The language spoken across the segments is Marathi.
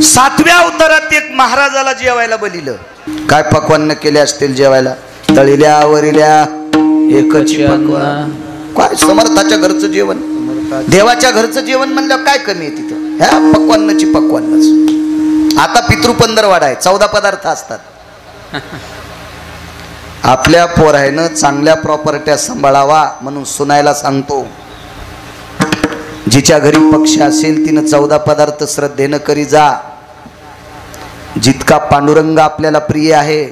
7व्या अवतारात एक महाराजाला जेवायला बोलिलं. काय पक्वान्न केले असतील जेवायला? तळील्या वरिल्या एकच पक्वान. काय समर्थाच्या घरचं जेवण, देवाच्या घरचं जेवण म्हणलं काय कमी आहे तिथं? ह्या पक्वान्नाची पक्वान्नच. आता पितृपंधरवाडा आहे, 14 पदार्थ असतात. आपल्या पोरायनं चांगल्या प्रॉपर्ट्या सांभाळावा म्हणून सुनायला सांगतो. जिच्या घरी पक्ष असेल तिनं 14 पदार्थ श्रद्धेनं करी जा. जितका पांडुरंग आपल्याला प्रिय आहे,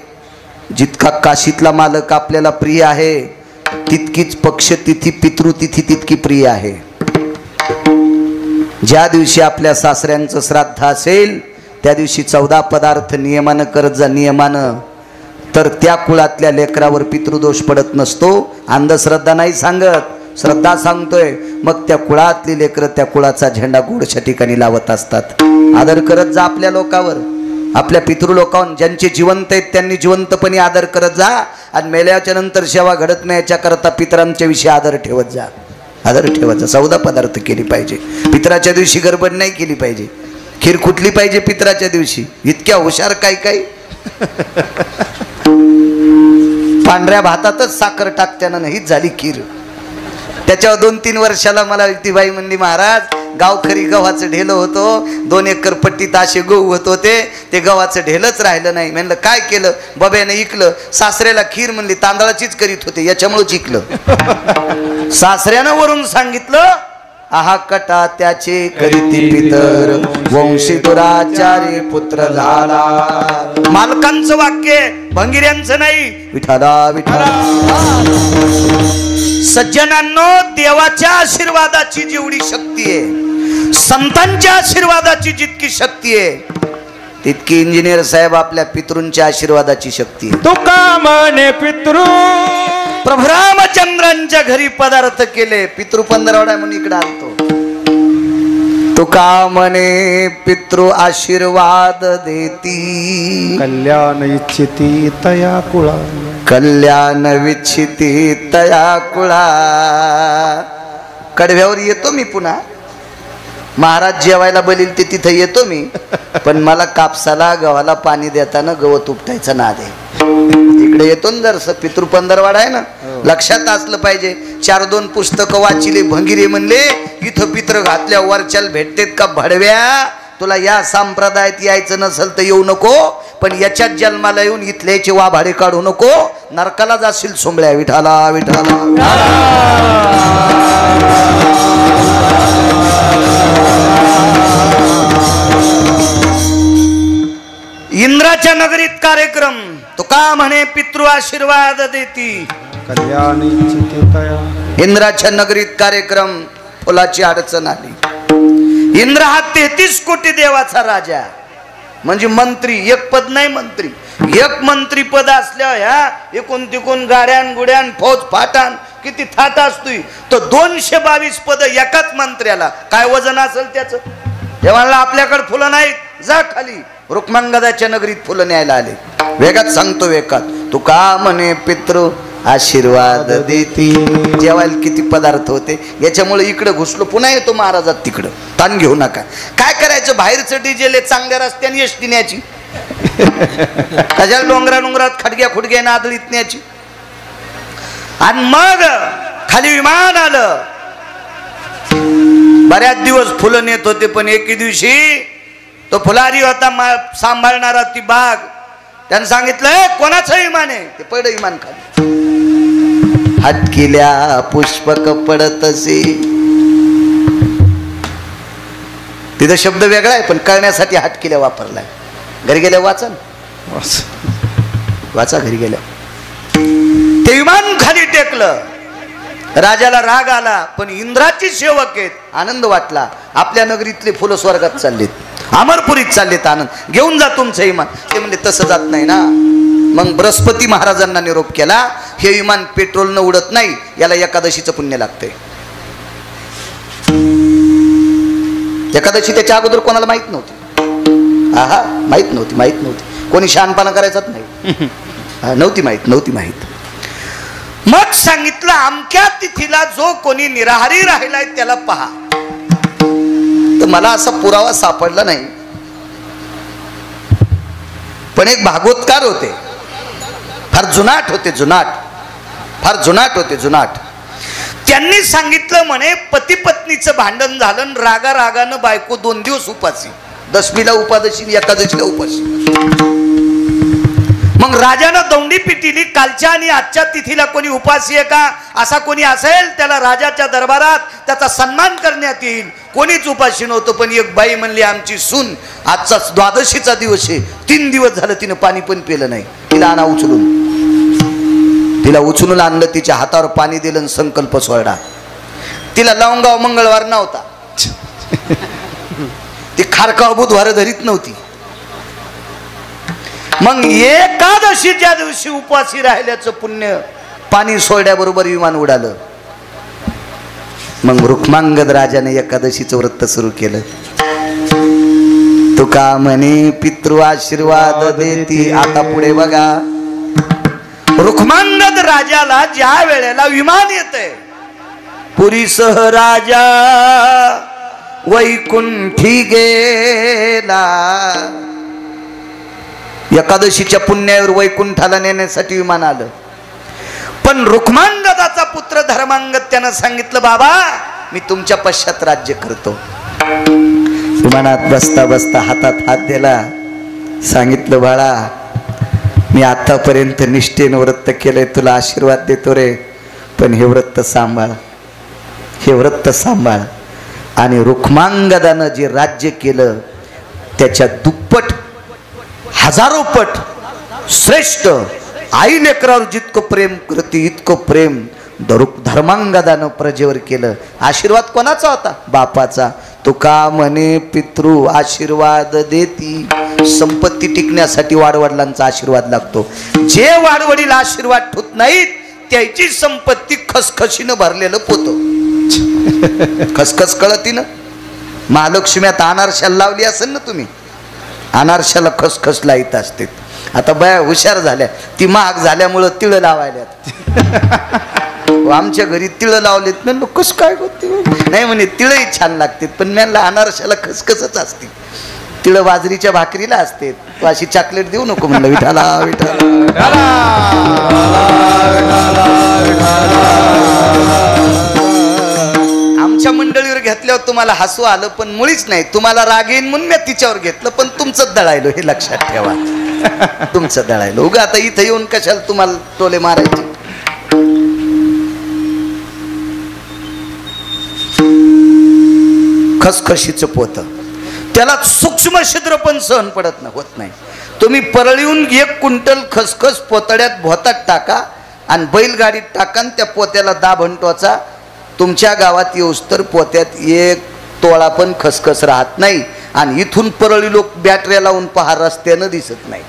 जितका काशीतला मालक आपल्याला प्रिय आहे, तितकीच पक्ष तिथी पितृतिथी तितकी प्रिय आहे. ज्या दिवशी आपल्या सासऱ्यांचं श्राद्ध असेल त्या दिवशी 14 पदार्थ नियमानं करत जा, नियमानं. तर त्या कुळातल्या लेकरावर पितृदोष पडत नसतो. अंधश्रद्धा नाही सांगत, श्रद्धा सांगतोय. मग त्या कुळातली लेकरं त्या कुळाचा झेंडा गोडच्या ठिकाणी लावत असतात. आदर करत जा आपल्या लोकावर, आपल्या पितृलोकावर. ज्यांचे जिवंत आहेत त्यांनी जिवंतपणे आदर करत जा. आणि मेल्याच्या नंतर सेवा घडत नाही याच्याकरता पितरांच्या विषयी आदर ठेवत जा, आदर ठेवत जा. 14 पदार्थ केली पाहिजे. पितराच्या दिवशी गडबड नाही केली पाहिजे. खीर कुठली पाहिजे पितराच्या दिवशी? इतक्या हुशार काय काय पांढऱ्या भातातच साखर टाकत्यानं नाहीच झाली खीर. त्याच्यावर 2-3 वर्षाला मला युक्तीबाई म्हणली, महाराज गावखरी गव्हाचं ढेलं होतं, 2 एकर पट्टीत असे गहू होत होते, ते गव्हाचं ढेलच राहिलं नाही. म्हणलं काय केलं? बब्याने इकलं. सासऱ्याला खीर म्हणली तांदळाचीच करीत होते, याच्यामुळेच इकलं. सासऱ्यानं वरून सांगितलं, आहा कटा त्याचे करीती पितर, वंशी दुराचारी पुत्र झाला. मालकांचं वाक्य, भंगिऱ्यांचं नाही. विठाला विठाला. सज्जनांनो, देवाच्या आशीर्वादाची जेवढी शक्ती आहे, संतांच्या आशीर्वादाची जितकी शक्ती आहे, तितकी इंजिनियर साहेब आपल्या पितृंच्या आशीर्वादाची शक्ती आहे. तुका म्हणे पितृ प्रभू रामचंद्रांच्या घरी पदार्थ केले. पितृपंधरवडा म्हणून इकडे आलतो. तुका म्हणे पितृ आशीर्वाद देती, कल्याण इच्छिती तया कुळा, कल्याण विच्छिती तया कुळा. कडव्यावर येतो मी पुन्हा. महाराज जेवायला बोलील ते तिथं येतो मी. पण मला कापसाला गव्हाला पाणी देताना गवत उपटायचं नाद आहे. इकडे येतो ना जर पितृपंधरवाडा आहे ना, लक्षात असलं पाहिजे. 4-2 पुस्तकं वाचिले, भंगिरे म्हणले इथं पित्र घातल्या वरच्याला भेटतेत का भडव्या? तुला या संप्रदायात यायचं नसेल तर येऊ नको, पण याच्यात जन्माला येऊन इथल्याचे वाभाडे काढू नको. नरकाला जाशील सोंबळ्या. विठाला विठाला. इंद्राच्या नगरीत कार्यक्रम. तुका म्हणे पितृ आशीर्वाद देती, कल्याण इच्छिती तया. इंद्राच्या नगरीत कार्यक्रम. फुलाची अडचण आली. इंद्र हा 33 कोटी देवाचा राजा, म्हणजे मंत्री. एक पद नाही मंत्री, एक मंत्री पद असल्या ह्या एकूण तिकून गाड्यान गुड्यान फौज फाटान किती थाट असतोय. तो 222 पद एकाच मंत्र्याला. काय वजन असेल त्याचं? तेव्हा आपल्याकडे फुलं नाहीत, जा खाली. रुक्मांगदाच्या नगरीत फुलं न्यायला आले. वेगात सांगतो वेगात. तुका म्हणे पितृ आशीर्वाद देती. जेवायला किती पदार्थ होते. याच्यामुळे इकडे घुसलो. पुन्हा येतो महाराजात तिकडं. ताण घेऊ नका. काय करायचं? बाहेरचं डिजेल चांगल्या रस्त्याने एसटी न्यायची, त्याच्या डोंगरात खडग्या खुडग्या नादळीत न्यायची. आणि मग खाली विमान आलं. बऱ्याच दिवस फुलं नेत होते, पण एके दिवशी तो फुलारी होता सांभाळणारा ती बाग, त्यानं सांगितलं कोणाचं विमान आहे? ते पड विमान खाली. हटकिल्या पुष्पक पडतसे. तिथं शब्द वेगळा आहे, पण कळण्यासाठी हटकिल्या वापरलाय. घरी गेल्या वाचा वाचा. घरी गेल्या ते विमान खाली टेकलं. राजाला राग आला, पण इंद्राची सेवक आहेत. आनंद वाटला. आपल्या नगरीतले फुलं स्वर्गात चाललेत, अमरपुरीत चाललेत. आनंद घेऊन जा तुमचं विमान. ते म्हणले तसं जात नाही ना. मग बृहस्पती महाराजांना निरोप केला, हे विमान पेट्रोलनं उडत नाही, याला एकादशीचं पुण्य लागतंय. एकादशी त्याच्या अगोदर कोणाला माहित नव्हती. हा माहित नव्हती. कोणी शहाणपणा करायचाच नाही. नव्हती माहित. मग सांगितलं अमक्या तिथीला जो कोणी निराहारी राहिलाय त्याला पहा. तर मला असा पुरावा सापडला नाही. पण एक भागवतकार होते, फार जुनाट होते, फार जुनाट होते. त्यांनी सांगितलं म्हणे पती पत्नीचं भांडण झालं, रागा रागानं बायको 2 दिवस उपासी, दशमीला उपादशी, एकादशीला उपासी. मग राजानं दौंडी पिटिली, कालच्या आणि आजच्या तिथीला कोणी उपासी आहे का, असा कोणी असेल त्याला राजाच्या दरबारात त्याचा सन्मान करण्यात येईल. कोणीच उपाशी नव्हतं. पण एक बाई म्हणली आमची सून आजचा द्वादशीचा दिवस आहे, 3 दिवस झालं तिनं पाणी पण पिलं नाही, तिला आणा उचलून. तिला उचलून आणलं, तिच्या हातावर पाणी दिलं आणि संकल्प सोडला. तिला लवंगाव मंगळवार नव्हता, ती खारकाव बुधवार धरीत नव्हती. मग एकादशीच्या दिवशी उपाशी राहिल्याचं पुण्य पाणी सोडल्याबरोबर विमान उडालं. मग रुक्मांगद राजाने एकादशीचं व्रत सुरू केलं. तुका म्हणे पितृ आशीर्वाद देती. आता पुढे बघा, रुक्मांगद राजाला ज्या वेळेला विमान येतंय, पुरीसह राजा वैकुंठी गेला. एकादशीच्या पुण्यावर वैकुंठाला नेण्यासाठी विमान आलं. पण रुक्मांगदाचा पुत्र धर्मांगद त्यानं सांगितलं, बाबा मी तुमच्या पश्चात राज्य करतो. विमानात बसता बसता हातात हात दिला, सांगितलं बाळा मी आतापर्यंत निष्ठेनं व्रत केलंय, तुला आशीर्वाद देतो रे, पण हे व्रत सांभाळ, हे व्रत सांभाळ. आणि रुक्मांगदानं जे राज्य केलं त्याच्या दुप्पट, हजारो पट श्रेष्ठ आई लेकरावर जितकं प्रेम करते इतकं प्रेम धर्मांगदानं प्रजेवर केलं. आशीर्वाद कोणाचा होता? बापाचा. तुका म्हणे पितृ आशीर्वाद देती. संपत्ती टिकण्यासाठी वाडवडिलांचा आशीर्वाद लागतो. जे वाडवडील आशीर्वाद ठेवत नाहीत त्याची संपत्ती खसखशीनं भरलेलं पोतं. खसखस कळतीनं महालक्ष्म्यात अनारशाला लावली असेल ना तुम्ही, अनारशाला खसखस लाईत असते. आता बाया हुशार झाल्या, ती महाग झाल्यामुळं तिळं लावायल्यात. आमच्या घरी तिळं लावलेत ना, कस काय होते नाही म्हणे, तिळही छान लागते, पण मला अनारशाला खसखसच असते. तिळं बाजरीच्या भाकरीला असते. तू अशी चॉकलेट देऊ नको म्हणलं. विठाला विठाला. आमच्या मंडळीवर घेतल्यावर तुम्हाला हसू आलं, पण मुळीच नाही. तुम्हाला राग येईन म्हणून मी तिच्यावर घेतलं, पण तुमचं दळायलो हे लक्षात ठेवा. तुमचं दळायलो. उगा आता इथं येऊन कशाला तुम्हाला टोले मारायचे. खसखशीचं पोत, त्याला सूक्ष्म छिद्र पण सहन पडत होत नाही. तुम्ही परळीहून 1 क्विंटल खसखस पोतड्यात भोतात टाका आणि बैलगाडीत टाका, त्या पोत्याला दाभण टोचा. तुमच्या गावात येऊस तर पोत्यात 1 तोळा पण खसखस राहत नाही. आणि इथून परळी लोक बॅटऱ्या लावून पहा, रस्त्यानं दिसत नाही.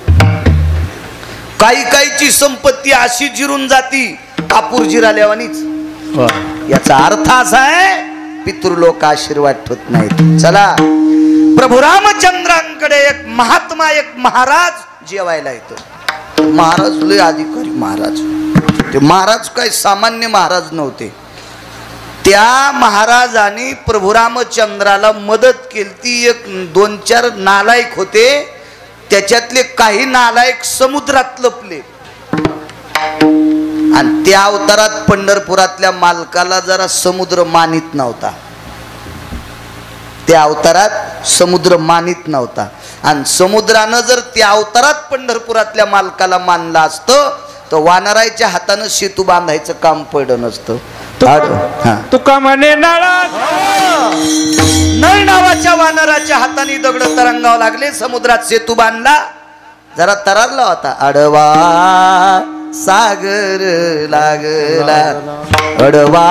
काही काहीची संपत्ती अशी जिरून जाती कापूर जिराल्यावानीच. याचा अर्थ असा आहे पितृलोक आशीर्वाद ठेवत नाहीत. चला, प्रभू रामचंद्रांकडे एक महात्मा, एक महाराज जेवायला येतो. महाराज लय अधिकारी महाराज. ते महाराज काय सामान्य महाराज नव्हते. त्या महाराजांनी प्रभू रामचंद्राला मदत केली. एक 2-4 नालायक होते, त्याच्यातले काही नालायक समुद्रात लपले. आणि त्या अवतारात पंढरपुरातल्या मालकाला जरा समुद्र मानित नव्हता. त्या अवतारात समुद्र मानित नव्हता. आणि समुद्रानं जर त्या अवतारात पंढरपुरातल्या मालकाला मानला असतं तर वानराच्या हातानं सेतू बांधायचं काम पडलं नसतं. तुका म्हणे नळ नावाच्या वानराच्या हाताने दगड तरंगावं लागले. समुद्रात सेतू बांधला, जरा तरारला होता. आडवा सागर लागला, आडवा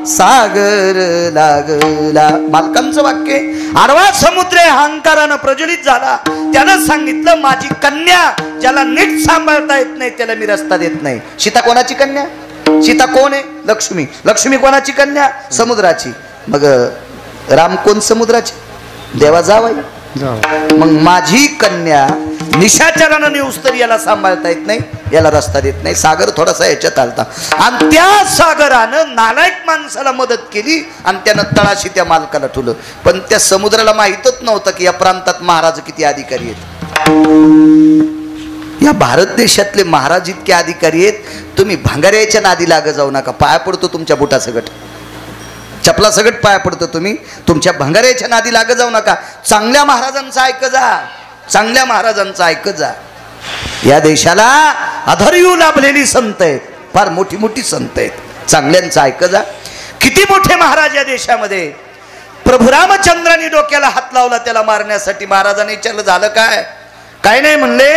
सागर लागला. मालकांचं वाक्य. आडवा समुद्र अहंकारानं प्रज्वलित झाला. त्यानं सांगितलं माझी कन्या ज्याला नीट सांभाळता येत नाही त्याला मी रस्ता देत नाही. सीता कोणाची कन्या? सीता कोण आहे? लक्ष्मी. लक्ष्मी कोणाची कन्या? समुद्राची. मग राम कोण? समुद्राची. देवा जावाई. मग माझी कन्या निशाचरानं नेऊस तर याला सांभाळता येत नाही, याला रस्ता देत नाही. सागर थोडासा याच्यात आलता आणि त्या सागरानं नालायक माणसाला मदत केली आणि त्यानं तळाशी त्या मालकाला ठेवलं. पण त्या समुद्राला माहीतच नव्हतं की या प्रांतात महाराज किती अधिकारी आहेत. या भारत देशातले महाराज इतके अधिकारी आहेत, तुम्ही भांगाऱ्याच्या नादी लागत जाऊ नका. पाया पडतो तुमच्या बुटासगट, चपला सगट पाया पडतो. तुम्ही तुमच्या भंगाऱ्याच्या नादी लागत जाऊ नका. चांगल्या महाराजांचं ऐक जा, चांगल्या महाराजांचं ऐक जा. या देशाला अधर्यू लाभलेली संत आहेत, फार मोठी मोठी संत आहेत, चांगल्यांचं ऐक जा. किती मोठे महाराज या देशामध्ये. प्रभू रामचंद्रांनी डोक्याला हात लावला त्याला मारण्यासाठी. महाराजांनी विचारलं झालं काय? काय नाही म्हणले,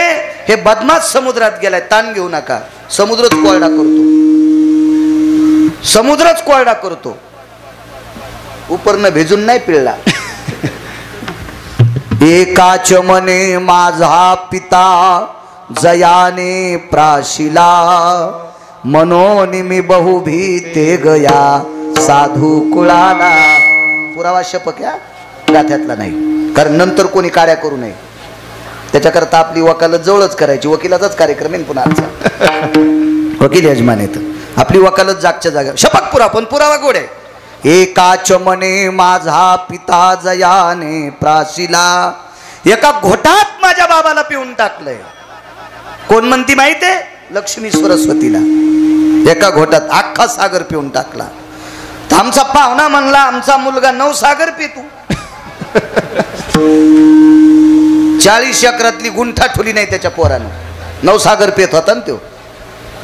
हे बदमाश समुद्रात गेलाय, ताण घेऊ नका. समुद्रच कोरडा करतो, समुद्रच कोरडा करतो. उपरनं भेजून नाही पिळला. एकाच मने माझा पिता जयाने प्राशिला, मनोनी मी बहुभीते गया साधू कुळाला. पुरावा शपक या गाथ्यातला नाही, कारण नंतर कोणी काड्या करू नये. त्याच्याकरता आपली वकालत जवळच करायची. वकिलाचाच कार्यक्रम आहे पुन्हा आजचा. वकील यजमान येत, आपली वकालत जागच्या जागा. शपक पुरा, पण पुरावा गोड आहे. एकाच मने माझा पिता जयाने प्राशिला, एका घोटात माझ्या बाबाला पिऊन टाकलंय. कोण म्हणती माहितीये? लक्ष्मी सरस्वतीला. एका घोटात अख्खा सागर पिऊन टाकला. तर आमचा पाहुणा म्हणला आमचा मुलगा 9 सागर पितो. 40 एकरातली गुंठा ठुली नाही त्याच्या पोरानं. 9 सागर पेत होता ना तो.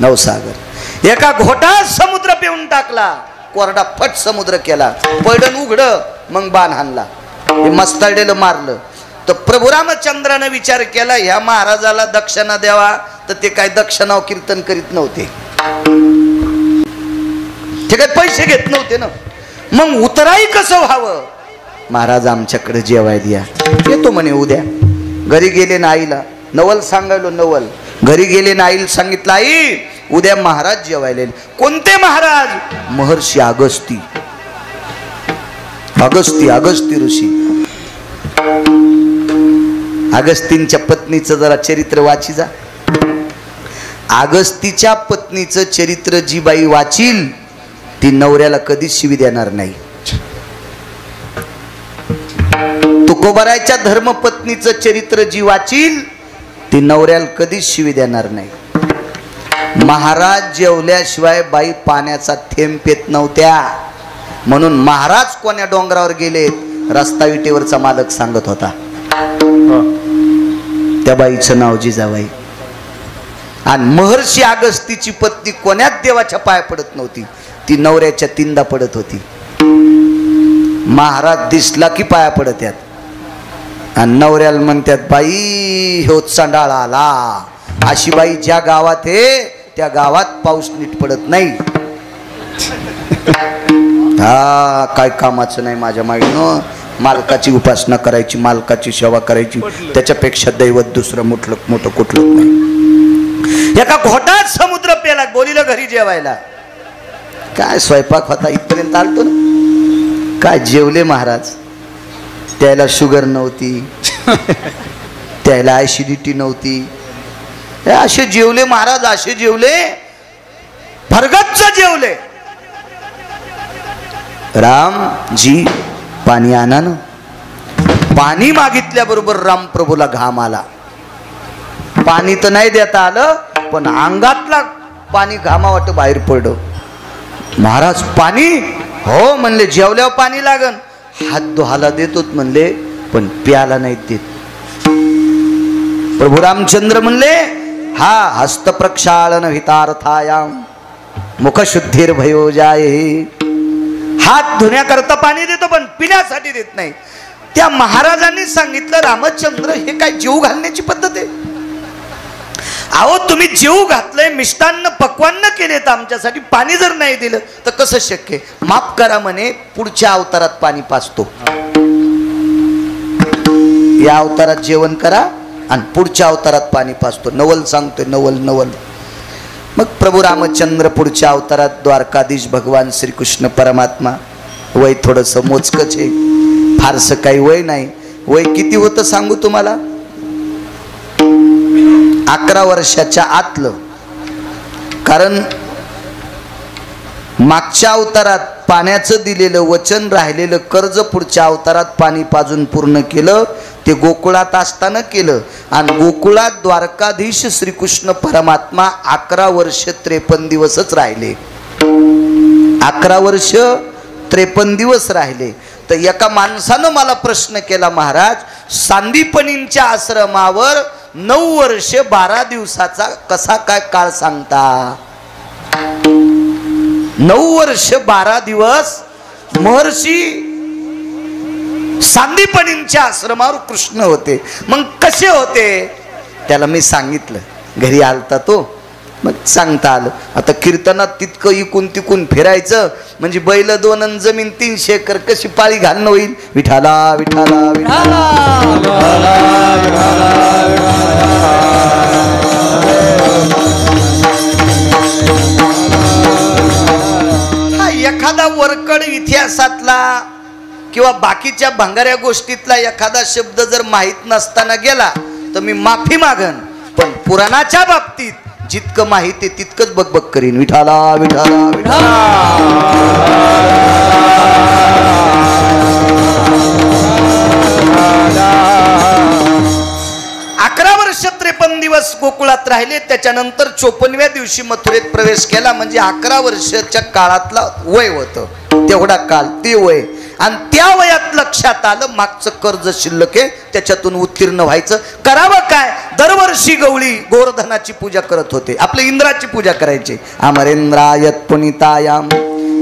9 सागर एका घोटात समुद्र पिऊन टाकला. कोरडा फट समुद्र केला. पैडण उघड, मग बाण हाणला. हे मस्ताडेलं मारलं. तर प्रभू रामचंद्राने विचार केला ह्या महाराजाला दक्षिणा द्यावा, तर ते काय दक्षिणा कीर्तन करीत नव्हते, ते काय पैसे घेत नव्हते ना. मग उतराई कसं व्हावं? महाराज आमच्याकडे जेवायला या. येतो म्हणे उद्या. घरी गेले ना आईला नवल सांगायलो. नवल घरी गेले ना आईला सांगितलं आई उद्या महाराज जेवायला. कोणते महाराज? महर्षी अगस्ती. अगस्ती ऋषी. अगस्तींच्या पत्नीचं जरा चरित्र वाची जा. अगस्तीच्या पत्नीचं चरित्र जी बाई वाचील ती नवऱ्याला कधीच शिवी देणार नाही. तुकोबारायच्या धर्मपत्नीचं चरित्र जी वाचील ती नवऱ्याला कधीच शिवी देणार नाही. महाराज जेवल्याशिवाय बाई पाण्याचा थेंब पेत नव्हत्या. म्हणून महाराज कोण्या डोंगरावर गेलेत रस्ता विटेवरचा मालक सांगत होता. त्या बाईचं नाव जिजाबाई. आणि महर्षी अगस्तीची पत्नी कोण्यात देवाच्या पाय पडत नव्हती, ती नवऱ्याच्या 3दा पडत होती. महाराज दिसला की पाया पडत यात. आणि नवऱ्याला म्हणतात बाई हो चंडाळा आला. अशी बाई ज्या गावात आहे त्या गावात पाऊस नीट पडत नाही. हा काय कामाचं नाही माझ्या माईनं. मालकाची उपासना करायची, मालकाची सेवा करायची, त्याच्यापेक्षा दैवत दुसरं मोठं कुठलं नाही. एका घोटात समुद्र पेला. बोलिलं घरी जेवायला. काय स्वयंपाक होता इथपर्यंत आलतो ना. काय जेवले महाराज. त्याला शुगर नव्हती, त्याला ऍसिडिटी नव्हती. असे जेवले महाराज, असे जेवले, भरगच्च जेवले. रामजी पाणी आणा ना. पाणी मागितल्याबरोबर राम प्रभूला घाम आला. पाणी तर नाही देता आलं, पण अंगातला पाणी घामावाट बाहेर पडलं. महाराज पाणी? हो म्हणले. जेवल्यावर पाणी लागन. हात धुहाला देतोत म्हणले, पण प्याला नाही देत. प्रभू रामचंद्र म्हणले हा हस्त प्रक्षालन हितार्थायाम मुखशुद्धीर भयो जाये. हात धुण्याकरता पाणी देतो पण पिण्यासाठी देत नाही. त्या महाराजांनी सांगितलं रामचंद्र हे काय जीव घालण्याची पद्धत आहे? अहो तुम्ही जीव घातलंय, मिष्टान्न पक्वान्न केलेत आमच्यासाठी, पाणी जर नाही दिलं तर कसं शक्य? माफ करा म्हणे, पुढच्या अवतारात पाणी पाजतो. या अवतारात जेवण करा आणि पुढच्या अवतारात पाणी पाजतो. नवल सांगतोय, नवल नवल. मग प्रभू रामचंद्र पुढच्या अवतारात द्वारकाधीश भगवान श्रीकृष्ण परमात्मा. वय थोडंसं मोजकच आहे, फारसं काही वय नाही. वय किती होतं सांगू तुम्हाला? 11 वर्षाच्या आतलं. कारण मागच्या अवतारात पाण्याचं दिलेलं वचन, राहिलेलं कर्ज पुढच्या अवतारात पाणी पाजून पूर्ण केलं. ते गोकुळात असताना केलं. आणि गोकुळात द्वारकाधीश श्रीकृष्ण परमात्मा 11 वर्ष 53 दिवसच राहिले. 11 वर्ष 53 दिवस राहिले. तर एका माणसानं मला प्रश्न केला, महाराज सांदीपनींच्या आश्रमावर 9 वर्ष 12 दिवसाचा कसा काय काळ सांगता? 9 वर्ष 12 दिवस महर्षी सांदीपनींच्या आश्रमावर कृष्ण होते. मग कसे होते? त्याला मी सांगितलं. घरी आलता तो, मग सांगता आलं. आता कीर्तनात तितकं इकून तिकून फिरायचं म्हणजे बैल 2 आणि जमीन 300 एकर कशी पाळी घालणं होईल. विठाला विठाला विठाला. हा एखादा वरकड इतिहासातला किंवा बाकीच्या भंगाऱ्या गोष्टीतला एखादा शब्द जर माहीत नसताना गेला तर मी माफी मागन. पण पुराणाच्या बाबतीत जितकं माहिती आहे तितकंच बकबक करीन. विठाला विठाला विठाला. 11 वर्ष 53 दिवस गोकुळात राहिले. त्याच्यानंतर 54व्या दिवशी मथुरेत प्रवेश केला. म्हणजे 11 वर्षाच्या काळातला वय होतं. तेवढा काळ ते वय. आणि त्या वयात लक्षात आलं मागचं कर्ज शिल्लक आहे, त्याच्यातून उत्तीर्ण व्हायचं. करावं काय? दरवर्षी गवळी गोवर्धनाची पूजा करत होते. आपले इंद्राची पूजा करायचे. अमरेंद्रायत पुनितायाम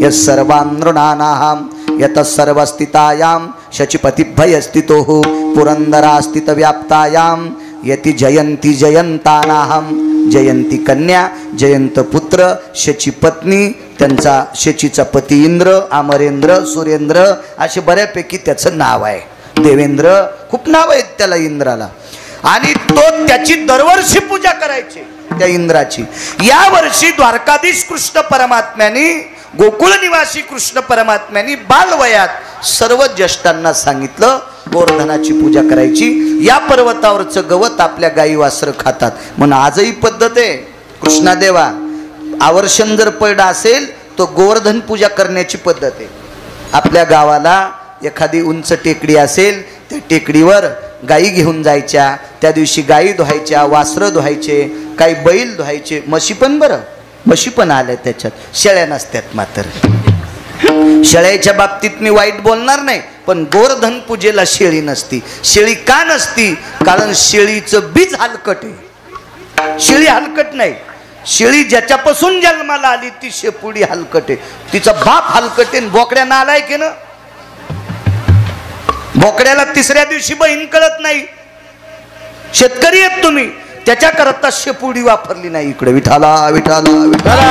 यस सर्वानृणानाहम यत सर्वस्थितायाम शचीपतिभय स्थितो पुरंदरा स्थित व्याप्तायाम यति जयंती जयंतानाहम. जयंती कन्या, जयंत पुत्र, शची पत्नी, त्यांचा शचीचा पती इंद्र, अमरेंद्र, सुरेंद्र असे बऱ्यापैकी त्याचं नाव आहे. देवेंद्र खूप नाव आहेत त्याला इंद्राला. आणि तो त्याची दरवर्षी पूजा करायची त्या इंद्राची. या वर्षी द्वारकाधीश कृष्ण परमात्म्याने, गोकुळ निवासी कृष्ण परमात्म्याने बालवयात सर्व ज्येष्ठांना सांगितलं गोवर्धनाची पूजा करायची. या पर्वतावरचं गवत आपल्या गायी वासरं खातात म्हणून आजही पद्धत आहे. कृष्णादेवा आवर्षण जर पडला असेल तो गोवर्धन पूजा करण्याची पद्धत आहे. आपल्या गावाला एखादी उंच टेकडी असेल, त्या टेकडीवर गायी घेऊन जायच्या. त्या दिवशी गायी धुवायच्या, वासरं धुवायचे, काही बैल धुवायचे, म्हशी पण. बरं म्हशी पण आल्या त्याच्यात, शेळ्या नसत्यात. मात्र शेळ्याच्या बाबतीत मी वाईट बोलणार नाही, पण गोवर्धन पूजेला शेळी नसती. शेळी का नसती? कारण शेळीचं बीज हलकट आहे. शेळी हलकट नाही. शेळी ज्याच्यापासून जन्माला आली ती शेपुडी हलकट आहे. तिचा बाप हलकट आहे. बोकड्या नालायक आहे ना. बोकड्याला 3ऱ्या दिवशी बहीण कळत नाही. शेतकरी आहेत तुम्ही, त्याच्याकरता शेपुडी वापरली नाही. इकडे विठाला विठाला विठाला.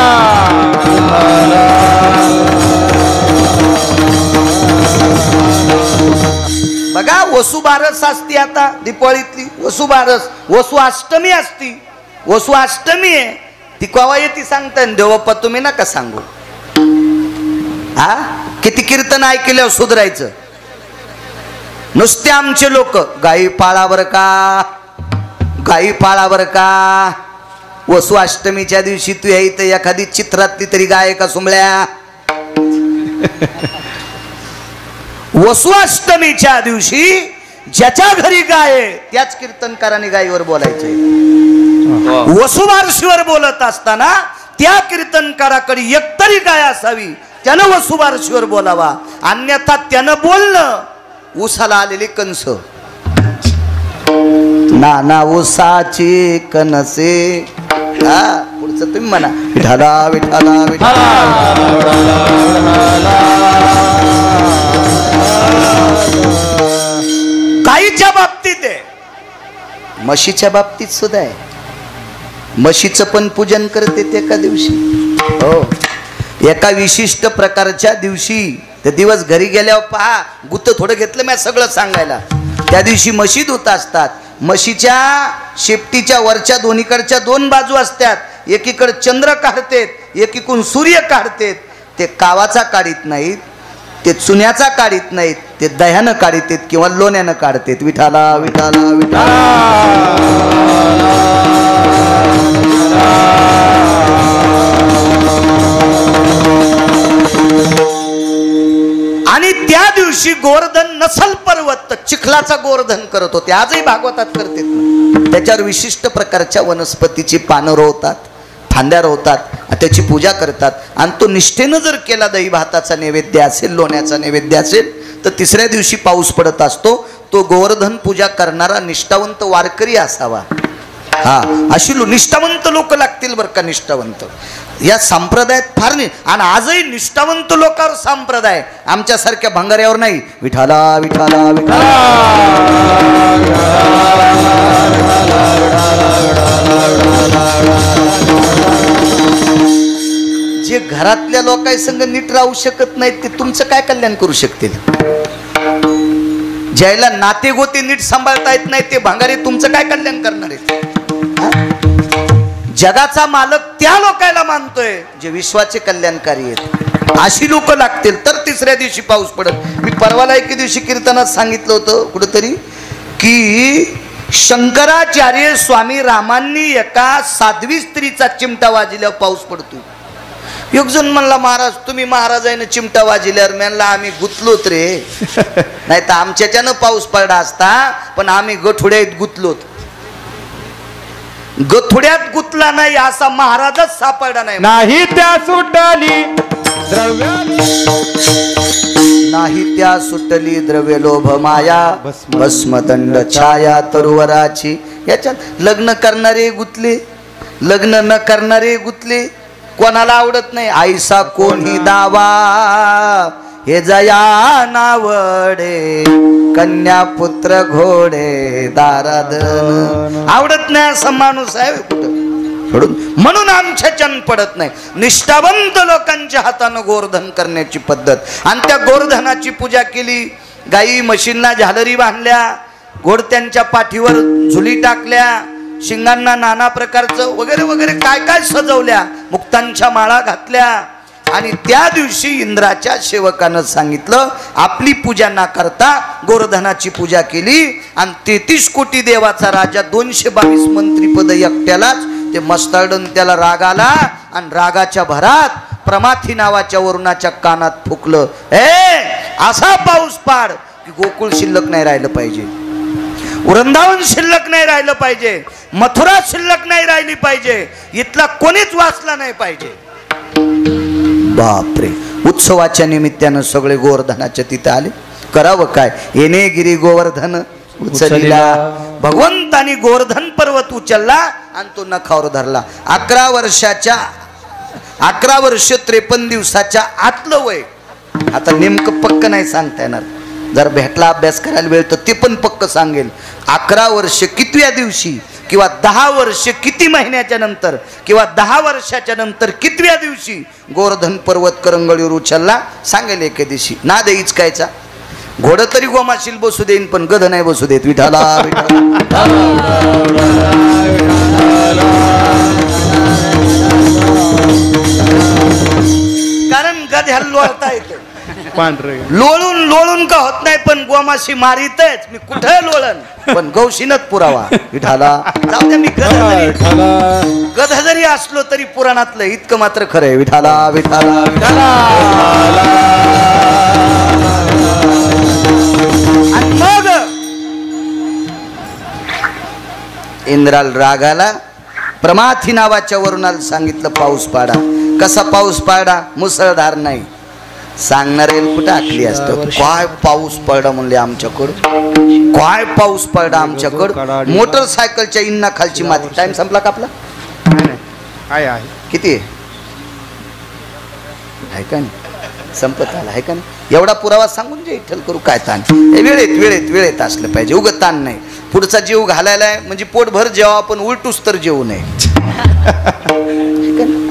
बघा वसुबारस असती. आता दीपावळीतली वसुबारस, वसु अष्टमी असती. वसु अष्टमी आहे ती केव्हा येते सांगता. देवप्पा तुम्ही नका सांगू. हा किती कीर्तन ऐकल्यावर सुधरायचं. नुसते आमचे लोक गाई पाळावर का, गाई पाळावर का. वसु अष्टमीच्या दिवशी तू इथं एखादी चित्रातली तरी गाय का सुमळ्या. वसु अष्टमीच्या दिवशी ज्याच्या घरी गाय त्याच कीर्तनकाराने गायीवर बोलायचे. वसुबारशीवर बोलत असताना त्या कीर्तनकाराकडे एकतरी गाय असावी, त्यानं वसुबारशीवर बोलावा. अन्यथा त्यानं बोलणं उसाला आलेले कंस. नाना उसाचे कनसे. हा पुढचं तुम्ही म्हणा. विठाला विठाला विठाला. गाईच्या बाबतीत आहे, म्हशीच्या बाबतीत सुद्धा आहे. म्हशीचं पण पूजन करते ते एका दिवशी. हो एका विशिष्ट प्रकारच्या दिवशी. ते दिवस घरी गेल्यावर पहा, गुत्त थोडं घेतलं मी सगळं सांगायला. त्या दिवशी म्हशी धुत असतात. म्हशीच्या शेपटीच्या वरच्या दोन्हीकडच्या 2 बाजू असतात. एकीकडे चंद्र काढतेत, एकीकडून सूर्य काढतेत. ते कावाचा काढीत नाहीत, ते चुन्याचा काढीत नाहीत, ते दह्यानं काढतेत किंवा लोण्यानं काढतेत. विठाला विठाला विठाला. कसल पर्वत चिखलाचा गोवर्धन करत होते, आजही भागवतात करते ना. त्याच्यावर विशिष्ट प्रकारच्या वनस्पतीची पानं रोवतात, फांद्या रोवतात, त्याची पूजा करतात. आणि तो निष्ठेनं जर केला, दही भाताचा नैवेद्य असेल, लोण्याचा नैवेद्य असेल, तर तिसऱ्या दिवशी पाऊस पडत असतो. तो गोवर्धन पूजा करणारा निष्ठावंत वारकरी असावा. हा, अशी निष्ठावंत लोक लागतील बरं का. निष्ठावंत या संप्रदायात फार नाही. आणि आजही निष्ठावंत लोकांवर संप्रदाय, आमच्यासारख्या भंगाऱ्यावर नाही. विठाला विठाला विठाला. जे घरातल्या लोकांसंग नीट राहू शकत नाहीत, ते तुमचं काय कल्याण करू शकतील? ज्याला नाते गोते नीट सांभाळता येत नाही, ते भांगारे तुमचं काय कल्याण करणार आहेत? जगाचा मालक त्या लोकांना मानतोय जे विश्वाचे कल्याणकारी आहेत. अशी लोक लागतील तर तिसऱ्या दिवशी पाऊस पडत. मी परवाला एके दिवशी कीर्तनात सांगितलं होतं कुठंतरी की शंकराचार्य स्वामी रामांनी एका साध्वी स्त्रीचा चिमटा वाजल्यावर पाऊस पडतो. एक जण म्हणला, महाराज तुम्ही महाराजांनी चिमटा वाजल्यावर. म्हणला आम्ही गुतलोत रे, नाही तर आमच्याच्यानं पाऊस पडला असता, पण आम्ही गठुड्यात गुतलोत. गठुड्यात गुतला नाही असा महाराजच सापडला नाही. नाही त्या सुटली द्रव्य, नाही त्या सुटली द्रव्य लोभ माया, भस्मदंड छाया तरुवराची. याच्यात लग्न करणारे गुतले, लग्न न करणारे गुतले. कोणाला आवडत नाही आईसा कोणी दावा, हे जया नावडे कन्या पुत्र घोडे दाराधन. आवडत नाही असं माणूस आहे कुठं? म्हणून आमच्या चन पडत नाही. निष्ठावंत लोकांच्या हातानं गोवर्धन करण्याची पद्धत. आणि त्या गोवर्धनाची पूजा केली. गाई म्हशींना झालरी बांधल्या, घोडत्यांच्या पाठीवर झुली टाकल्या, शिंगांना नाना प्रकारचं वगैरे वगैरे काय काय सजवल्या, मुक्तांच्या माळा घातल्या. आणि त्या दिवशी इंद्राच्या सेवकानं सांगितलं, आपली पूजा न करता गोवर्धनाची पूजा केली. आणि 33 कोटी देवाचा राजा, 222 मंत्रीपद एकट्यालाच. ते मस्ताडून त्याला राग आला आणि रागाच्या भरात प्रमाथी नावाच्या वरुणाच्या कानात फुकलं, असा पाऊस पाड की गोकुळ शिल्लक नाही राहिलं पाहिजे, वृंदावन शिल्लक नाही राहिलं पाहिजे, मथुरा शिल्लक नाही राहिली पाहिजे, इथला कोणीच वाचला नाही पाहिजे. बापरे. उत्सवाच्या निमित्तानं सगळे गोवर्धनाच्या तिथे आले. करावं काय? येणे गिरी गोवर्धन उचलला. भगवंतानी गोवर्धन पर्वत उचलला आणि तो नखावर धरला. 11 वर्ष 53 दिवसाच्या आतलं वय. आता नेमकं पक्क नाही सांगता येणार, जर भेटला अभ्यास करायला वेळ तर ते पण पक्क सांगेल. 11 वर्ष कितव्या दिवशी, किंवा 10 वर्ष किती महिन्याच्या नंतर, किंवा 10 वर्षाच्या नंतर कितव्या दिवशी गोवर्धन पर्वत करंगळीवर उचलला सांगेल एके दिवशी. ना देईच कायचा. घोडं तरी गोमाशील बसू देईन, पण गध नाही बसू देत. विठाला कारण गध्याला लोळता येतं. लोळून लोळून का होत नाही, पण गोमाशी मारितच. मी कुठे लोळन, पण गौशीनच पुरावा. विठाला जाऊ द्या, मी गध जरी असलो तरी पुराणातलं इतकं मात्र खरं आहे. विठाला विठाला विठाला. आणि मग इंद्राल रागाला, प्रमाथी नावाच्या वरुणाला सांगितलं पाऊस पाडा. कसा पाऊस पाडा? मुसळधार नाही. सांगणारे कुठं आखली असतं. काय पाऊस पडला म्हणले आमच्याकडं, काय पाऊस पडला आमच्याकडं. मोटरसायकलच्या इंना खालची माती. टाइम संपला का आपला? किती आहे का नाही? संपत आला आहे का नाही? एवढा पुरावा सांगून जे इठ्ठल करू काय ताण. वेळेत वेळेत वेळेत असलं पाहिजे, उगत ताण नाही. पुढचा जीव घालायला आहे म्हणजे पोटभर जेवा, पण उलटूस तर जेवू नये.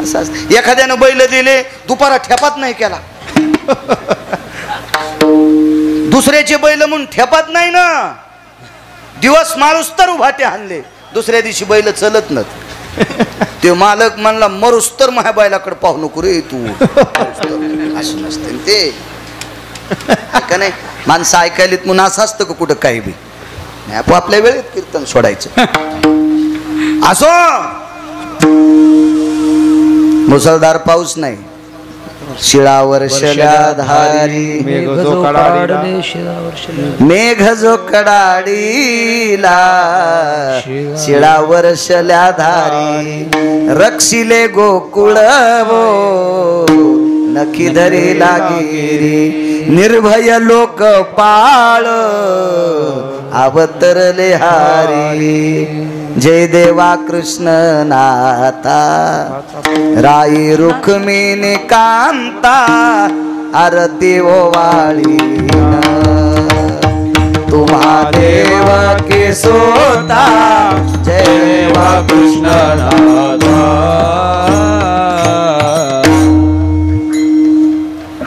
असं एखाद्यानं बैल दिले, दुपारा ठेपात नाही केला. दुसऱ्याचे बैल म्हणून ठेपात नाही ना. दिवस माणूस तर उभाटे हाणले, दुसऱ्या दिवशी बैल चलत नत. ते मालक म्हणला, मरूस तर माझ्या बैलाकडे पाहू नको रे तू. असं नसतं ते का नाही. माणसं ऐकायलीत म्हणून असं असतं का कुठं काही बी नाही. आपल्या वेळेत कीर्तन सोडायचं. असो मुसळधार पाऊस नाही, शिळावर्षल्या धारी मेघ जो कडाडीला मेघ जो कडाडीला शिळावर्षल्या धारी रक्षिले गोकुळ नखी धरी लागिरी निर्भय लोक पाळ अवतरले हारी जय देवा कृष्ण नाथा राई रुक्मिणी कांता आरती ओवाळी तुम्हा देव के सोता जय देवा कृष्ण नाथा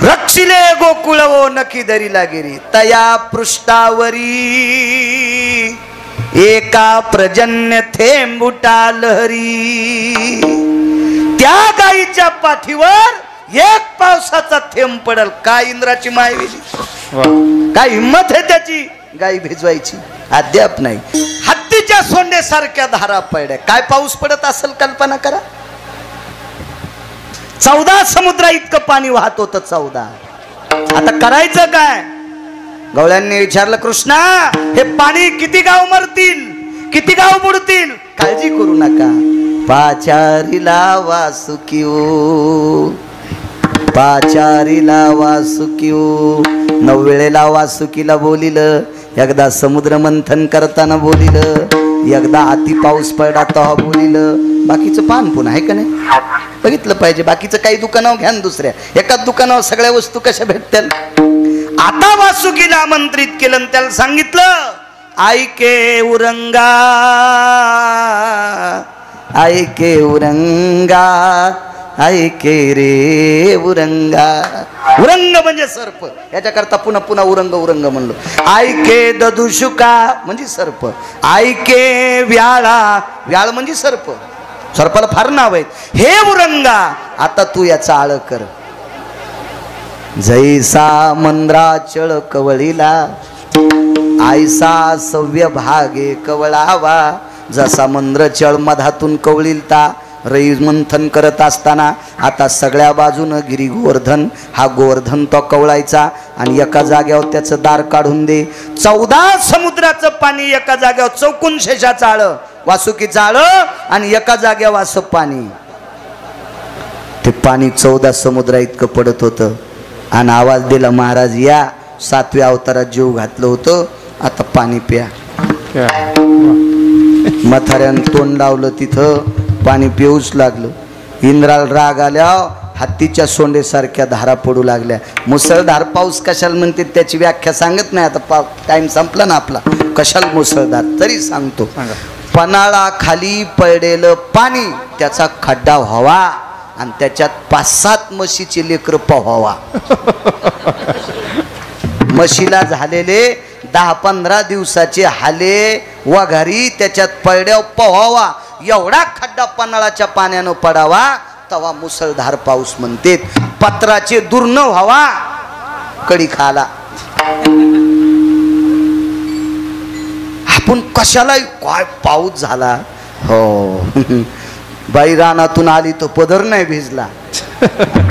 रक्षिले गोकुळ ओ नखी धरी लागिरी तया पृष्ठावरी एका प्रजन्य थेंबुटा लहरी त्या गाईच्या पाठीवर एक पावसाचा थेंब पडल. काय इंद्राची मायवेली, काय हिम्मत आहे त्याची गाई भिजवायची, अद्याप नाही. हत्तीच्या सोंडेसारख्या धारा पडल्या. काय पाऊस पडत असेल कल्पना करा. 14 समुद्रा इतकं पाणी वाहत होतं. 14. आता करायचं काय. गवळ्यांनी विचारलं कृष्णा हे पाणी किती गाव मरतील, किती गाव बुडतील. काळजी करू नका. पाचारीला वासुकिओ पाचारीला वासुकिओ 9 वेळेला वासुकीला बोलिलं. एकदा समुद्र मंथन करताना बोलिलं, एकदा अति पाऊस पडला तेव्हा बोलिलं. बाकीचं पान पुन्हा आहे का नाही बघितलं पाहिजे. बाकीचं काही दुकानावर घ्या ना दुसऱ्या, एकाच दुकानावर सगळ्या वस्तू कशा भेटतील. आता वासुकीला आमंत्रित केलं, त्याला सांगितलं ऐके उरंगा ऐके उरंगा ऐके रे उरंगा. उरंग म्हणजे सर्प, याच्याकरता पुन्हा पुन्हा उरंग उरंग म्हणलो. ऐके ददुशुका म्हणजे सर्प, ऐके व्याळा व्याळ म्हणजे सर्प, सर्पाला फार नाव आहेत. हे उरंगा आता तू याचा आळ कर. जैसा मंद्राचळ कवळीला आयसा सव्य भागे कवळावा. जसा मंद्रचळ मधातून कवळीलता रई मंथन करत असताना आता सगळ्या बाजूनं गिरी गोवर्धन, हा गोवर्धन तो कवळायचा आणि एका जाग्यावर त्याचं दार काढून दे. 14 समुद्राचं पाणी एका जाग्यावर चौकून शेषाचं आळ, वासुकीचं आळ आणि एका जाग्यावर असं पाणी. ते पाणी 14 समुद्रा इतकं पडत होतं. आणि आवाज दिला महाराज या 7व्या अवतारात जीव घातलं होतं, आता पाणी प्या. मथाऱ्यानं तोंड लावलं, तिथं पाणी पिऊच लागलं. इंद्राला राग आल्या, हत्तीच्या सोंडेसारख्या धारा पडू लागल्या. मुसळधार पाऊस कशाला म्हणते त्याची व्याख्या सांगत नाही. आता टाइम संपला ना आपला. कशाला मुसळधार तरी सांगतो. पन्हाळा खाली पडलेलं पाणी, त्याचा खड्डा व्हावा आणि त्याच्यात 5-7 म्हशीचे लेकर पोहावा. म्हशीला झालेले 10-15 दिवसाचे हाले वघारी त्याच्यात पडल्यावर पोहावा. एवढा खड्डा पन्हाळाच्या पाण्यानं पडावा तवा मुसळधार पाऊस म्हणते. पत्राचे दूर न व्हावा कडी खाला. आपण कशाला काय पाऊस झाला हो. बाई रानातून आली तो पदर नाही भिजला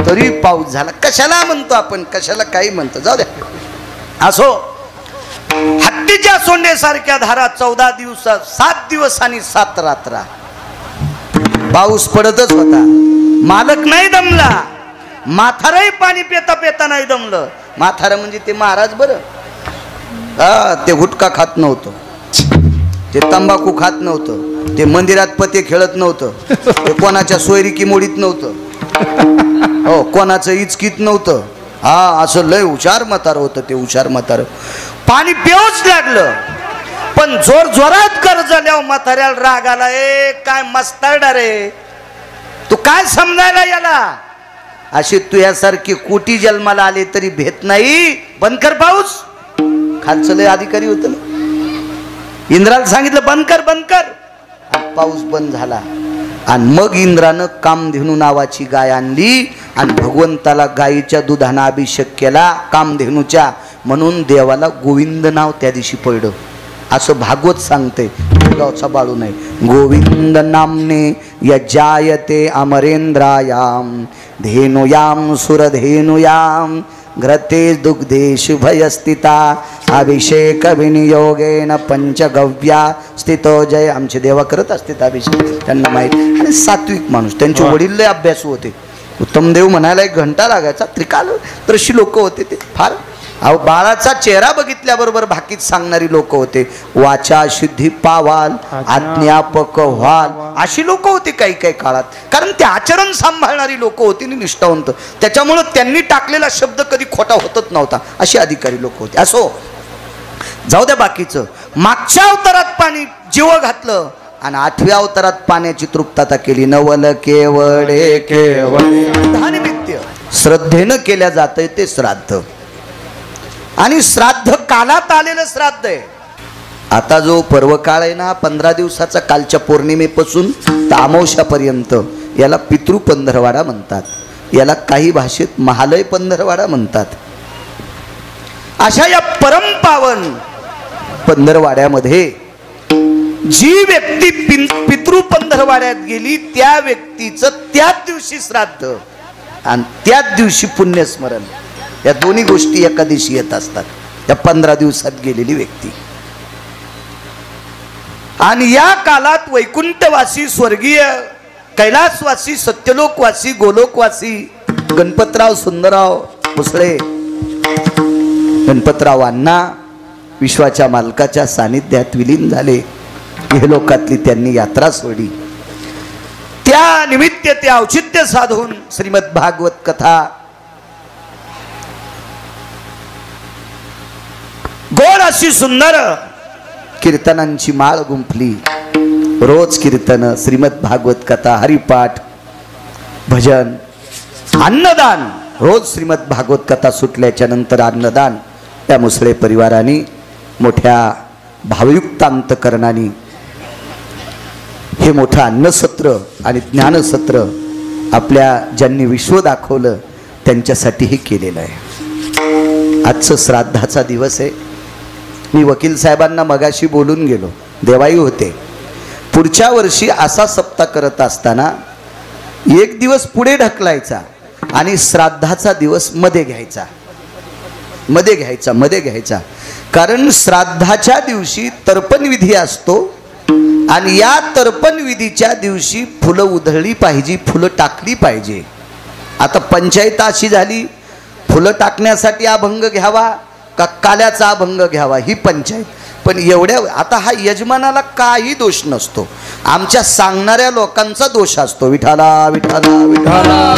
तरी पाऊस झाला. कशाला म्हणतो आपण, कशाला काही म्हणतो, जाऊ द्या. असो, हत्तीच्या सोंडेसारख्या धारा 14 दिवसात 7 दिवस आणि 7 रात्रा पाऊस पडतच होता. मालक नाही दमला, माथारही पाणी पेता पेता नाही दमलं. माथार म्हणजे ते महाराज बरं. ते गुटखा खात नव्हतं, ते तंबाखू खात नव्हतं, ते मंदिरात पते खेळत नव्हतं, ते कोणाच्या सोयरिकी मोडीत नव्हतं, हो कोणाचं इचकीत नव्हतं. हा असं लय हुशार म्हातार होतं ते. हुशार म्हातार पाणी पिऊच लागलं. पण जोर जोरात कर्ज ल्याव म्हाताऱ्याला राग आला. ए काय मस्ताडा रे, तू काय समजायला याला. अशी तुझ्यासारखी कोटी जन्माला आले तरी भेट नाही. बंद कर पाऊस. खालचं लय अधिकारी होतं ना, इंद्राला सांगितलं बंद कर बंद कर. पाऊस बंद झाला. आणि मग इंद्रानं कामधेनू नावाची गाय आणली आणि भगवंताला गायीच्या दुधानं अभिषेक केला कामधेनूच्या. म्हणून देवाला गोविंद नाव त्या दिवशी पडलं असं भागवत सांगते. गावचा बाळू नाही. गोविंद नामने यजायते अमरेंद्रायाम धेनुयाम सुरधेनुयाम घ्रते दुग्धे शुभयस्थिता अभिषेक विनियोगेन पंचगव्या स्थितो जय. आमचे देवा करत असतात अभिषेक, त्यांना माहीत. आणि सात्विक माणूस, त्यांचे वडील लय अभ्यासू होते. उत्तम देव म्हणायला 1 घंटा लागायचा. त्रिकालदर्शी लोक होते ते फार. अहो बाळाचा चेहरा बघितल्याबरोबर भाकीत सांगणारी लोक होते. वाचा शुद्धी पावाल आज्ञापक व्हाल अशी लोक होती काही काही काळात. कारण ते आचरण सांभाळणारी लोक होती आणि निष्ठावंत. त्याच्यामुळं त्यांनी टाकलेला शब्द कधी खोटा होतच नव्हता. अशी अधिकारी लोक होते. असो, जाऊ द्या बाकीचं. मागच्या अवतारात पाणी जीव घातलं आणि 8व्या अवतारात पाण्याची तृप्तता केली. नवल केवळे केवळे निमित्य श्रद्धेनं केल्या जातंय ते श्राद्ध. आणि श्राद्ध कालात आलेलं श्राद्ध आहे. आता जो पर्व काळ आहे ना 15 दिवसाचा, कालच्या पौर्णिमेपासून तर अमावस्यापर्यंत, याला पितृ पंधरवाडा म्हणतात. याला काही भाषेत महालय पंधरवाडा म्हणतात. अशा या परमपावन पंधरवाड्यामध्ये जी व्यक्ती पितृ पंधरवाड्यात गेली त्या व्यक्तीचं त्याच दिवशी श्राद्ध आणि त्याच दिवशी पुण्यस्मरण, या दोन्ही गोष्टी एका दिवशी येत असतात. या 15 दिवसात गेलेली व्यक्ती. आणि या कालात वैकुंठवासी, स्वर्गीय कैलासवासी, सत्यलोकवासी, गोलोकवासी गणपतराव सुंदरराव मुसळे, गणपतराव अण्णा विश्वाच्या मालकाच्या सानिध्यात विलीन झाले. हे लोकातली त्यांनी यात्रा सोडली. त्या निमित्त ते औचित्य साधून श्रीमद भागवत कथा गोड अशी सुंदर कीर्तनांची माळ गुंफली. रोज कीर्तन, श्रीमद भागवत कथा, हरिपाठ, भजन, अन्नदान. रोज श्रीमद भागवत कथा सुटल्याच्या नंतर अन्नदान. त्या मुसळे परिवाराने मोठ्या भावयुक्त अंतकरणाने हे मोठं अन्नसत्र आणि ज्ञानसत्र आपल्या ज्यांनी विश्व दाखवलं त्यांच्यासाठी हे केलेलं आहे. आजचं श्राद्धाचा दिवस आहे. मी वकील साहेबांना मगाशी बोलून गेलो, देवाई होते. पुढच्या वर्षी असा सप्ताह करत असताना 1 दिवस पुढे ढकलायचा आणि श्राद्धाचा दिवस मध्ये घ्यायचा. कारण श्राद्धाच्या दिवशी तर्पण विधी असतो आणि या तर्पण विधीच्या दिवशी फुलं उधळली पाहिजे, फुलं टाकली पाहिजे. आता पंचायत अशी झाली, फुलं टाकण्यासाठी अभंग घ्यावा का काल्याचा अभंग घ्यावा ही पंचायत. पण एवढ्या आता हा यजमानाला काही दोष नसतो, आमच्या सांगणाऱ्या लोकांचा दोष असतो. विठाला विठाला विठाला.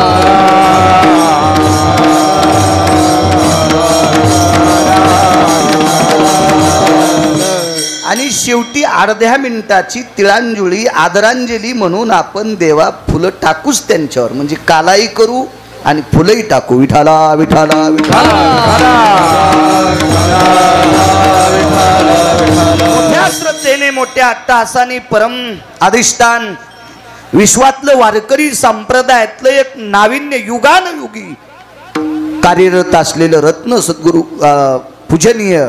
आणि शेवटी अर्ध्या मिनिटाची तिळांजुळी आदरांजली म्हणून आपण देवा फुलं टाकूच त्यांच्यावर, म्हणजे कालाही करू आणि फुलंही टाकू. विठाला विठाला विठाला. मोठ्या श्रद्धेने, मोठ्या अट्टहासाने परम अधिष्ठान विश्वातलं वारकरी संप्रदायातलं एक नाविन्य युगानुयुगी कार्यरत असलेलं रत्न सद्गुरु पूजनीय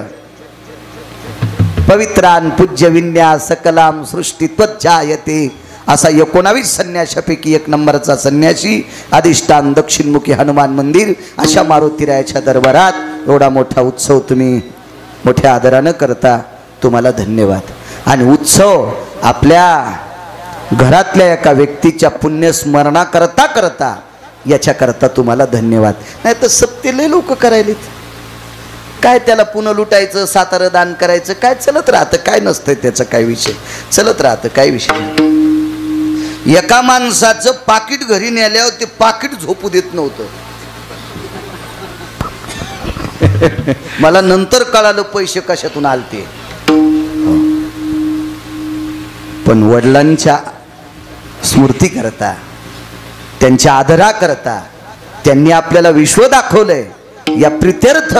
पवित्रान पूज्य विन्यास सकलाम सृष्टी त्वज्जायते असा 19 संन्याशापैकी 1 नंबरचा संन्यासी अधिष्ठान दक्षिणमुखी हनुमान मंदिर. अशा मारुतीरायाच्या दरबारात एवढा मोठा उत्सव तुम्ही मोठ्या आदरानं करता, तुम्हाला धन्यवाद. आणि उत्सव आपल्या घरातल्या एका व्यक्तीच्या पुण्यस्मरणा करता करता याच्याकरता तुम्हाला धन्यवाद. नाही तर सत्तेले लोक करायलेत काय, त्याला पुन्हा लुटायचं, सातारं दान करायचं, काय चलत राहतं, काय नसतंय त्याचं, काय विषय चलत राहतं, काय विषय. एका माणसाचं पाकिट घरी नेल्यावर ते पाकिट झोपू देत नव्हतं. मला नंतर कळालं पैसे कशातून आलते. पण वडिलांच्या स्मृती करता, त्यांच्या आदरा करता, त्यांनी आपल्याला विश्व दाखवलंय, या प्रित्यर्थ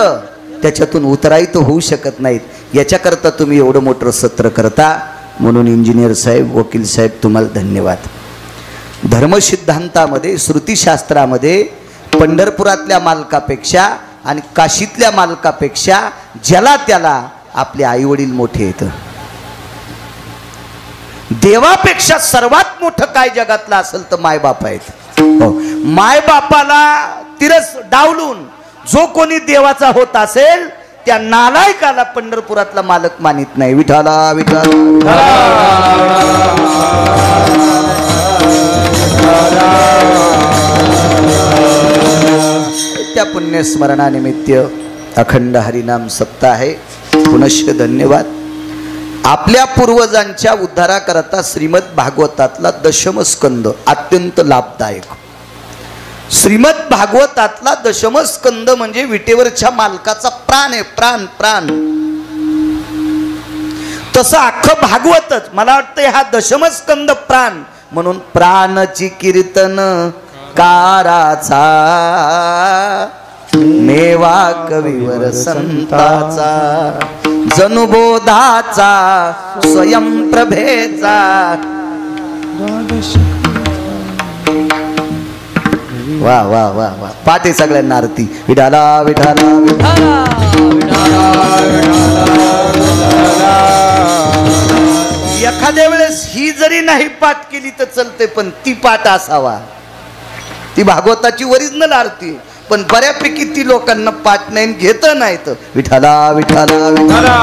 त्याच्यातून उतराई तर होऊ शकत नाहीत. याच्याकरता तुम्ही एवढं मोठं सत्र करता, म्हणून इंजिनियर साहेब, वकील साहेब तुम्हाला धन्यवाद. धर्मसिद्धांतामध्ये, श्रुतीशास्त्रामध्ये पंढरपुरातल्या मालकापेक्षा आणि काशीतल्या मालकापेक्षा ज्याला त्याला आपले आईवडील मोठे आहेत. देवापेक्षा सर्वात मोठं काय जगातलं असेल तर मायबाप आहेत. माय बापाला तिरस डावलून जो कोणी देवाचा होत असेल त्या नालायकाला पंढरपुरातला मालक मानित नाही. विठाला विठाला त्या पुण्यस्मरणानिमित्त अखंड हरिनाम सप्ताह आहे. पुनश्च धन्यवाद. आपल्या पूर्वजांच्या उद्धाराकरता श्रीमद भागवतातला दशम स्कंद अत्यंत लाभदायक. श्रीमद भागवतातला दशम स्कंद म्हणजे विटेवरच्या मालकाचा प्राण आहे. प्राण प्राण. तसं अख्खं भागवतच मला वाटतं हा दशम स्कंद प्राण. म्हणून प्राणची कीर्तन काराचा मेवा कविवर संताचा जनुबोधाचा स्वयंप्रभेचा. वा वा वा वा. पाठी सगळ्यांना आरती. विठाला विठाला एखाद्या वेळेस ही जरी नाही पाठ केली तर चलते पण ती पाठ असावा. ती भागवताची ओरिजिनल आरती. पण बऱ्यापैकी ती लोकांना पाठ नाही घेत नाही. तर विठाला विठाला विठाला.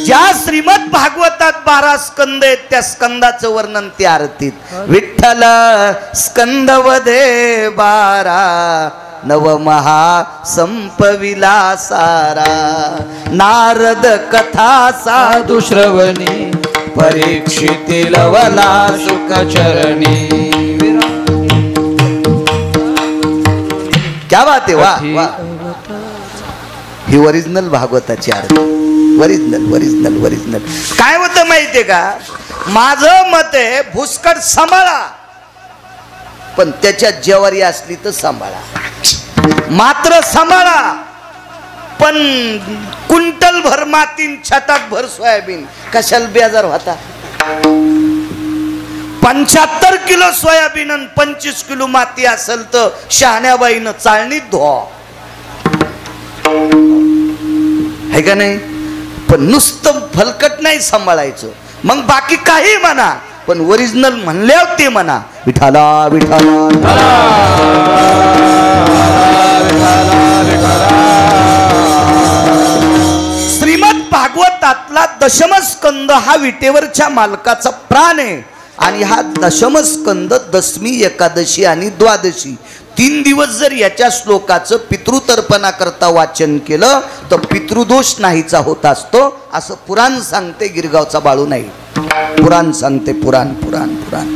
ज्या श्रीमद भागवतात 12 स्कंद आहेत त्या स्कंदाचं वर्णन त्या आरतीत. विठ्ठल स्कंदवदे 12 नवमहा संपविला सारा. नारद कथा साधू श्रवणी परीक्षितील वला सुखचरणी. क्या बात आहे. वा वा. ही ओरिजिनल भागवताची आरती. Original original original. काय होतं माहितीये का. माझं मत आहे भुसकट सांभाळा पण त्याच्या जेवारी असली तर सांभाळा. मात्र सांभाळा पण कुंटल भर मातीन छटाक भर सोयाबीन कशाला बेजार होता. 75 किलो सोयाबीन आणि 25 किलो माती असेल तर शहाण्याबाईनं चाळणीत धुवा है का नाही. पण नुसतं फलकट नाही सांभाळायचं. मग बाकी काही म्हणा पण ओरिजिनल म्हणल्यावर ते म्हणा. विठाला विठाला. श्रीमद भागवतातला दशमस्कंद हा विटेवरच्या मालकाचा प्राण आहे. आणि हा दशमस्कंद दशमी एकादशी आणि द्वादशी 3 दिवस जर याच्या श्लोकाचं पितृतर्पणा करता वाचन केलं तर पितृदोष नाहीचा होत असतो असं पुराण सांगते. गिरगावचा बाळू नाही. पुराण सांगते. पुराण पुराण पुराण.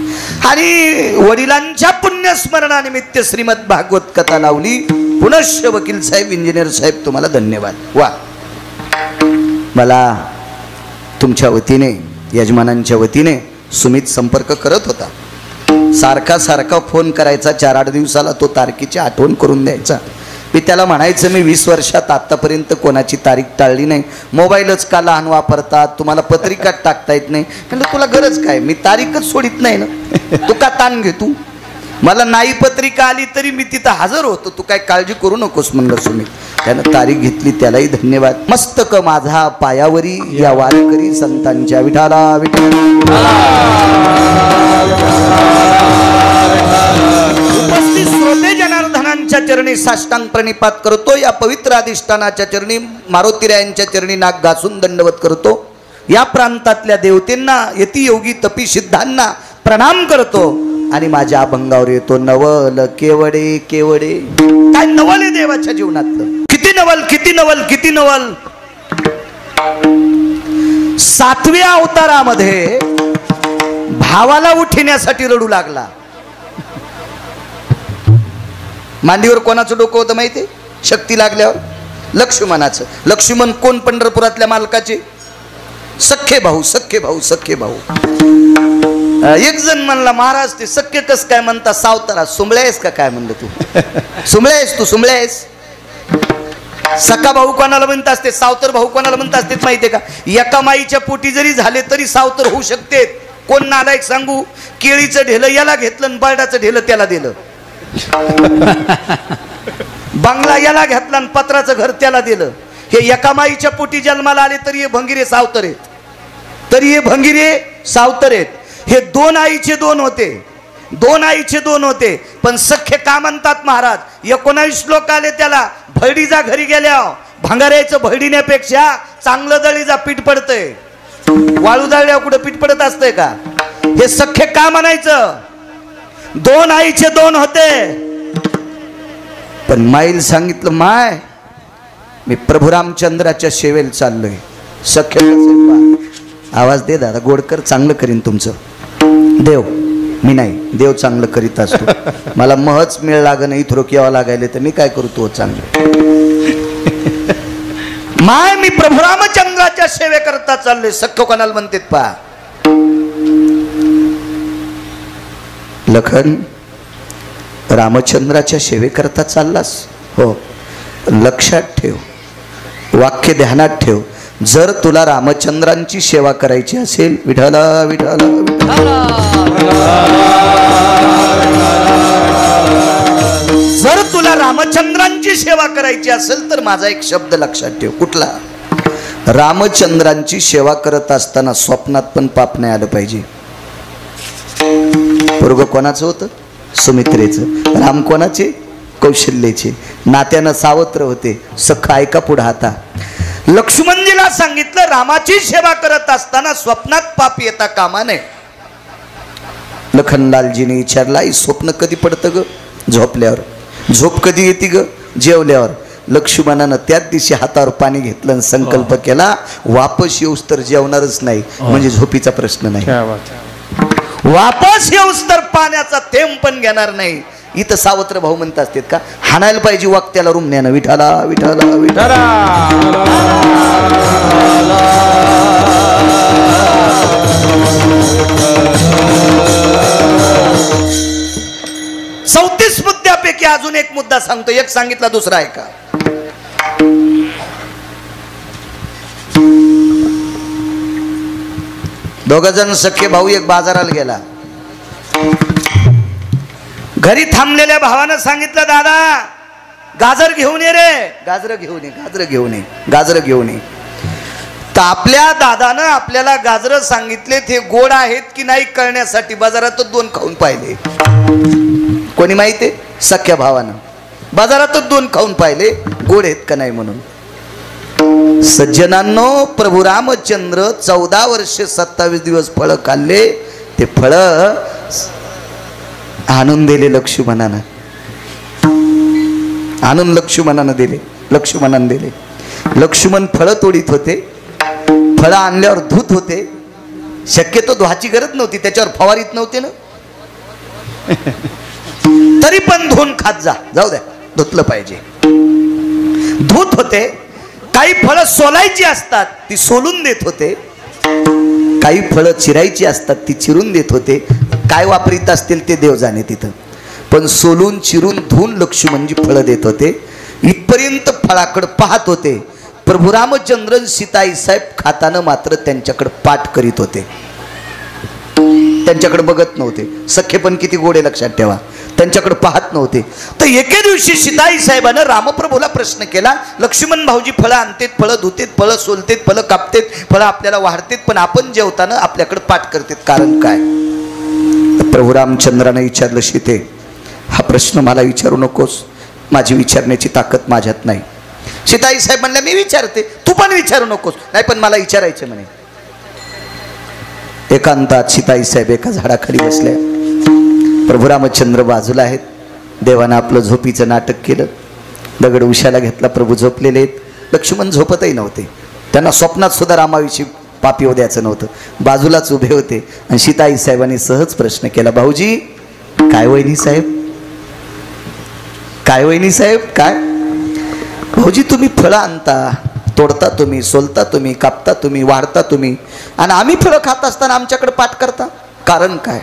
आणि वडिलांच्या पुण्यस्मरणानिमित्त श्रीमद भागवत कथा लावली. पुनश्च वकील साहेब इंजिनियर साहेब तुम्हाला धन्यवाद. वा. मला तुमच्या वतीने यजमानांच्या वतीने सुमित संपर्क करत होता. सारखा सारखा फोन करायचा. 4-8 दिवसाला तो तारखेची आठवण करून द्यायचा. मी त्याला म्हणायचं मी 20 वर्षात आतापर्यंत कोणाची तारीख टाळली नाही. मोबाईलच का लहान वापरतात. तुम्हाला पत्रिका टाकता येत नाही. म्हणलं तुला गरज काय. मी तारीखच सोडित नाही ना. तू का ताण घे. तू मला नाही पत्रिका आली तरी मी तिथं हजर होतो. तू काय काळजी करू नकोस म्हणलं सुमित. त्यानं तारीख घेतली त्यालाही धन्यवाद. मस्तक माझा पायावरी या वारकरी संतांच्या. विठाला विठाला. उपस्थित श्रोते जनार्दनांच्या चरणी साष्टांग प्रणिपात करतो. या पवित्र अधिष्ठानाच्या चरणी मारुतीरायांच्या चरणी नाक घासून दंडवत करतो. या प्रांतातल्या देवतेंना यतियोगी तपी सिद्धांना प्रणाम करतो. आणि माझ्या अभंगावर येतो नवल केवडे केवडे. काय नवल आहे देवाच्या जीवनातलं. किती नवल किती नवल किती नवल. 7व्या अवतारामध्ये भावाला उठण्यासाठी रडू लागला. मांडीवर कोणाचं डोकं होतं माहिती. शक्ती लागल्यावर लक्ष्मणाचं. लक्ष्मण कोण. पंढरपुरातल्या मालकाचे सख्खे भाऊ. सख्खे भाऊ सख्खे भाऊ. एक जण म्हणला महाराज ते सख्खे कस काय म्हणता. सावतारा सुंबळ्या आहेस का काय म्हणलं. तू सुंबळ्या आहेस. तू सुंबळ्या आहेस. सखा भाऊ कोणाला म्हणत असते. सावतर भाऊ कोणाला म्हणत असते माहितीये का. एका माईच्या पोटी जरी झाले तरी सावतर होऊ शकते. कोण नालायक सांगू. केळीचं ढेलं याला घेतलं आणि बर्डाचं ढेलं त्याला दिलं. बंगला याला घेतला आणि पत्राचं घर त्याला दिलं. हे एका माईच्या पोटी जन्माला आले तरी हे भंगिरे सावतर आहेत. तरी हे भंगिरे सावतर आहेत. हे दोन आईचे दोन होते, दोन आईचे दोन होते, पण सख्खे का म्हणतात महाराज. 19 लोक आले त्याला. भैडीजा घरी गेल्या भांगाऱ्याचं भैडीण्यापेक्षा चांगलं दळीजा पीठ पडतंय. वाळू दळल्यावर कुठं पीठ पडत असतंय का. हे सख्खे का म्हणायचं. दोन आईचे दोन होते. पण माईल सांगितलं माय मी प्रभू रामचंद्राच्या सेवेला चाललोय. सख्य आवाज दे दादा गोडकर चांगलं करीन तुमचं. देव मी नाही, देव चांगलं करीत असतो. मला महच मिळ लागणं इथरोक यावं लागायले तर मी काय करू तो चांगलं. माय मी प्रभू रामचंद्राच्या सेवे करता चाललोय. सख्य कोणाला म्हणतात पहा. लखन रामचंद्राच्या सेवे करता चाललास. हो, लक्षात ठेव, वाक्य ध्यानात ठेव. जर तुला रामचंद्रांची सेवा करायची असेल, विठ्ठला विठ्ठला जर तुला रामचंद्रांची सेवा करायची असेल तर माझा एक शब्द लक्षात ठेव. कुठला. रामचंद्रांची सेवा करत असताना स्वप्नात पण पाप नाही आलं पाहिजे. पोरग कोणाचं होतं. सुमित्रेचं. राम कोणाचे. कौशल्येचे. नात्यानं सावत्र होते. सखा ऐका पुढे हाता. लक्ष्मणजीला सांगितलं रामाची सेवा करत असताना स्वप्नात पाप येता कामा नये. लखनलालजीने विचारला स्वप्न कधी पडतं ग. झोपल्यावर. झोप कधी येते ग. जेवल्यावर. लक्ष्मणानं त्याच दिवशी हातावर पाणी घेतलं आणि संकल्प केला वापस येऊस तर जेवणारच नाही, म्हणजे झोपीचा प्रश्न नाही. वापस येऊस तर पाण्याचा थेंब पण घेणार नाही. इथं सावत्र भाऊ म्हणत असतात का हाणायला पाहिजे वाक्याला रुमण्यानं. विठाला विठाला विठाला. 34 मुद्द्यापैकी अजून एक मुद्दा सांगतो. एक सांगितला दुसरा आहे का. दोघ जण सख्खे भाऊ एक बाजाराला गेला. घरी थांबलेल्या भावानं सांगितलं दादा गाजर घेऊन ये रे. गाजर घेऊन ये, गाजर घेऊन ये, गाजर घेऊन ये. तर आपल्या दादानं आपल्याला गाजर सांगितले ते गोड आहेत की नाही कळण्यासाठी बाजारातच दोन खाऊन पाहिले. कोणी माहिती. सख्या भावानं बाजारातच दोन खाऊन पाहिले गोड आहेत का नाही म्हणून. सज्जनांनो प्रभू रामचंद्र 14 वर्षे 27 दिवस फळ खाल्ले. ते फळ आणून दिले लक्ष्मणानं. आणून लक्ष्मणानं दिले. लक्ष्मणानं दिले. लक्ष्मण फळ तोडीत होते. फळ आणल्यावर धूत होते. शक्यतो धुवाची गरज नव्हती, त्याच्यावर फवारीत नव्हते ना. तरी पण धुवून खात जा. जाऊ द्या धुतलं पाहिजे. धूत होते. काही फळं सोलायची असतात ती सोलून देत होते. काही फळं चिरायची असतात ती चिरून देत होते. काय वापरीत असतील ते देव जाणे तिथं. पण सोलून चिरून धुवून लक्ष्मणजी फळं देत होते. इथपर्यंत फळाकडे पाहत होते. प्रभू रामचंद्र सीताई साहेब खाताना मात्र त्यांच्याकडे पाठ करीत होते. त्यांच्याकडे बघत नव्हते. सख्खे पण किती गोडे लक्षात ठेवा. त्यांच्याकडे पाहत नव्हते. तर एके दिवशी सीताई साहेबानं रामप्रभूला प्रश्न केला लक्ष्मण भाऊजी फळं आणतेत, फळं धुतेत, फळं सोलतेत, फळं कापतेत, फळं आपल्याला वाढतेत, पण आपण जेवताना आपल्याकडे पाठ करतेत, कारण काय. प्रभू रामचंद्राने विचारलं सीते हा प्रश्न मला विचारू नकोस. माझी विचारण्याची ताकद माझ्यात नाही. सीताई साहेब म्हणल्या मी विचारते, तू पण विचारू नकोस. नाही पण मला विचारायचं म्हणे. एकांतात सीताई साहेब एका झाडाखाली बसल्या. प्रभू रामचंद्र बाजूला आहेत. देवानं आपलं झोपीचं नाटक केलं. दगड उशाला घेतला. प्रभू झोपलेले आहेत. लक्ष्मण झोपतही नव्हते. त्यांना स्वप्नात सुद्धा रामाविषयी पाप येऊ द्यायचं नव्हतं. बाजूलाच उभे होते. आणि सीताई साहेबांनी सहज प्रश्न केला भाऊजी काय वहिनी साहेब, काय वहिनी साहेब काय. भाऊजी तुम्ही फळं आणता, तोडता तुम्ही, सोलता तुम्ही, कापता तुम्ही, वाढता तुम्ही, आणि आम्ही फळं खात असताना आमच्याकडे पाठ करता, कारण काय.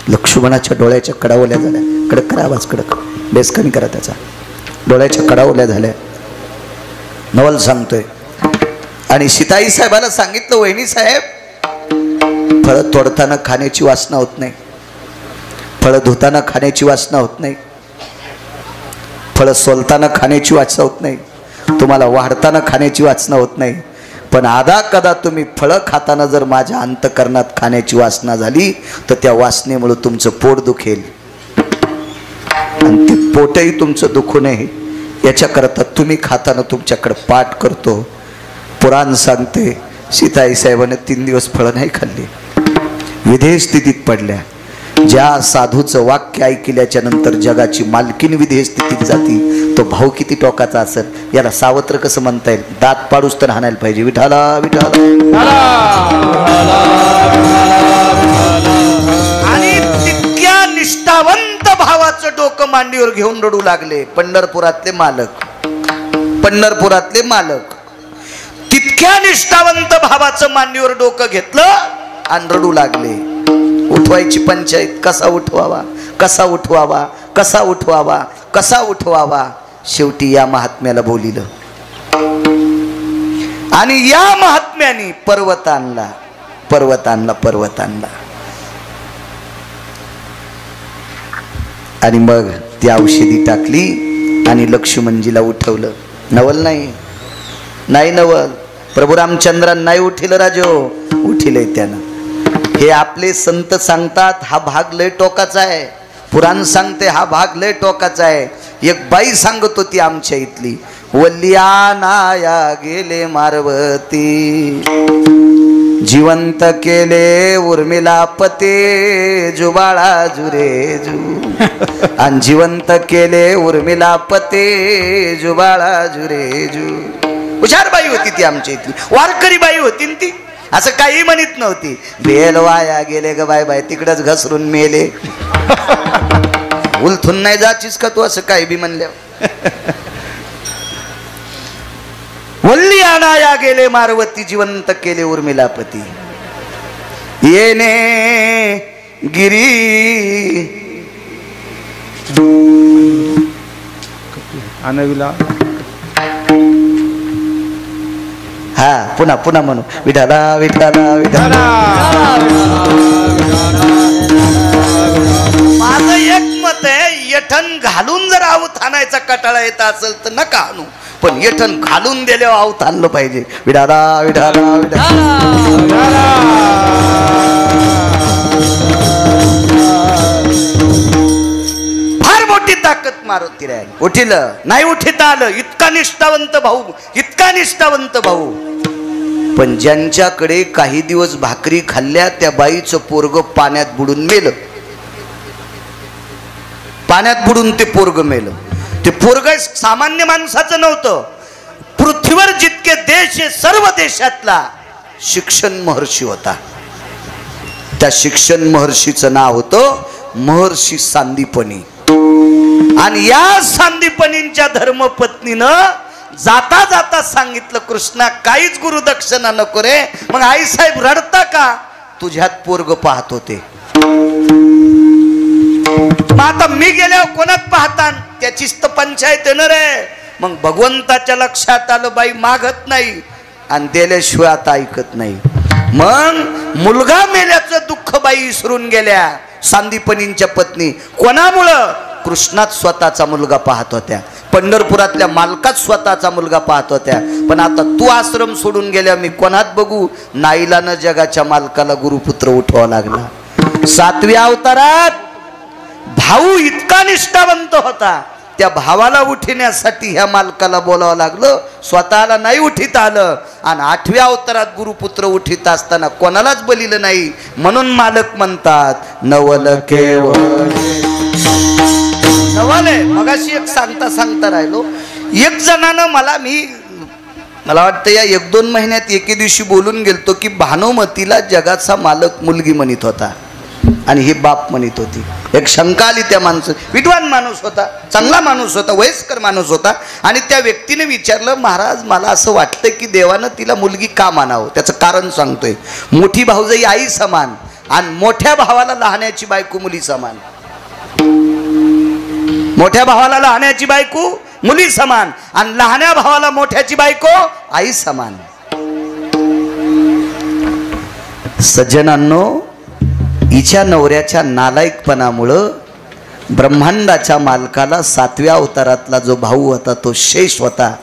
लक्ष्मणाच्या डोळ्याच्या कडा ओल्या झाल्या. कडक करा आवाज, कडक बेस कमी करा त्याचा. डोळ्याच्या कडा ओल्या झाल्या. नवल सांगतोय. आणि सीताई साहेबाला सांगितलं वहिनी साहेब फळं तोडताना खाण्याची वासना होत नाही, फळं धुताना खाण्याची वासना होत नाही, फळं सोलताना खाण्याची वासना होत नाही, तुम्हाला वाढताना खाण्याची वासना होत नाही, पण आधा कदा तुम्ही फळं खाताना जर माझ्या अंतकरणात खाण्याची वासना झाली तर त्या वासनेमुळे तुमचं पोट दुखेल आणि ते पोटही तुमचं दुखू नये याच्याकरता तुम्ही खाताना तुमच्याकडे पाठ करतो. पुराण सांगते सीताई साहेबांनी 3 दिवस फळं नाही खाल्ली, विधेय स्थितीत पडल्या. ज्या साधूचं वाक्य ऐकल्याच्या नंतर जगाची मालकीन विधेय स्थितीत जाती तो भाऊ किती टोकाचा असेल याला सावत्र कसं म्हणता येईल. दात पाडूस तर हाणायला पाहिजे. विठाला विठाला. आणि तितक्या निष्ठावंत भावाचं डोकं मांडीवर घेऊन रडू लागले पंढरपुरातले मालक. पंढरपुरातले मालक तितक्या निष्ठावंत भावाचं मांडीवर डोकं घेतलं आणि रडू लागले. उठवायची पंचायत, कसा उठवावा कसा उठवावा कसा उठवावा कसा उठवावा. शेवटी या महात्म्याला बोलिलं आणि या महात्म्याने पर्वत आणला पर्वत आणला पर्वत आणला. आणि मग ती औषधी टाकली आणि लक्ष्मणजीला उठवलं. नवल नाही नाही नवल, प्रभू रामचंद्रांना नाही उठिलं राजो, उठिलंय त्यानं. हे आपले संत सांगतात हा भाग लय टोकाचा आहे. पुराण सांगते हा भाग लय टोकाचा आहे. एक बाई सांगत होती आमच्या इथली, वल्ल्यानाया गेले मारवती, जिवंत केले उर्मिला पते, जुबाळा जुरे जू. आणि जिवंत केले उर्मिला पते, जुबाळा जुरे जू. हुशार बाई होती ती आमच्या इथली, वारकरी बाई होती न ती. असं काही म्हणत नव्हती. बेल वाया गेले ग बाय बाय, तिकडच घसरून मेले. उलथून नाही जाचीस का तू असं काही बी म्हणल्यावर. वल्ली आणाया गेले मारवती, जिवंत केले उर्मिलापती. येणे गिरी आनविला. हा पुन्हा पुन्हा म्हणू. विठाला विठाला विठाला. माझं एक मत आहे, येठण घालून जर आवत आणायचा कटाळा येत असेल तर नका आणू, पण येठण घालून दिल्यावर आवत आणलं पाहिजे. विठाला विठाला विठाला. फार मोठी ताकद मारुती राहील. उठिलं नाही उठिता आलं. इतका निष्ठावंत भाऊ, इतका निष्ठावंत भाऊ. पण ज्यांच्याकडे काही दिवस भाकरी खाल्ल्या त्या बाईचं पोरग पाण्यात बुडून मेलं. पाण्यात बुडून ते पोरग मेलं. ते पोरग सामान्य माणसाचं नव्हतं. पृथ्वीवर जितके देश आहे सर्व देशातला शिक्षण महर्षी होता. त्या शिक्षण महर्षीचं नाव होतं महर्षी सांदीपनी. आणि या सांदीपनींच्या धर्मपत्नीनं जाता जाता सांगितलं, कृष्णा काहीच गुरुदक्षिणा नको रे. मग आई साहेब रडता का? तुझ्यात पोरग पाहत होते. मग आता मी गेल्यावर कोणात पाहता? त्याचीच तर पंचायत येणार रे. मग भगवंताच्या लक्षात आलं बाई मागत नाही आणि दिल्याशिवाय आता ऐकत नाही. मग मुलगा मेल्याचं दुःख बाई विसरून गेल्या सांदीपनींच्या पत्नी. कोणामुळं? कृष्णात स्वतःचा मुलगा पाहत होत्या. पंढरपुरातल्या मालकात स्वतःचा मुलगा पाहत होत्या. पण आता तू आश्रम सोडून गेल्या मी कोणात बघू? नाईलानं जगाच्या मालकाला गुरुपुत्र उठवा लागला. 7व्या अवतारात भाऊ इतका निष्ठावंत होता, त्या भावाला उठण्यासाठी ह्या मालकाला बोलावं लागलं. स्वतःला नाही उठीत आलं. आणि 8व्या अवतारात गुरुपुत्र उठीत असताना कोणालाच बलिलं नाही. म्हणून मालक म्हणतात नवल केवळ नवले. मगाशी एक सांगता राहिलो. एक जणानं मला वाटतं या 1-2 महिन्यात एके दिवशी बोलून गेलतो की भानुमतीला जगाचा मालक मुलगी म्हणत होता आणि हे बाप म्हणत होती. एक शंका आली त्या माणसं. विद्वान माणूस होता, चांगला माणूस होता, वयस्कर माणूस होता. आणि त्या व्यक्तीने विचारलं, महाराज मला असं वाटतं की देवानं तिला मुलगी का मानावं. त्याचं कारण सांगतोय. मोठी भाऊजाई आई समान आणि मोठ्या भावाला लहाण्याची बायको मुली समान. मोठ्या भावाला लहाण्याची बायको मुली समान आणि लहान्या भावाला मोठ्याची बायको आई समान. सज्जनांनो, हिच्या नवऱ्याच्या नालायकपणामुळं ब्रह्मांडाच्या मालकाला 7व्या अवतारातला जो भाऊ होता तो शेष होता.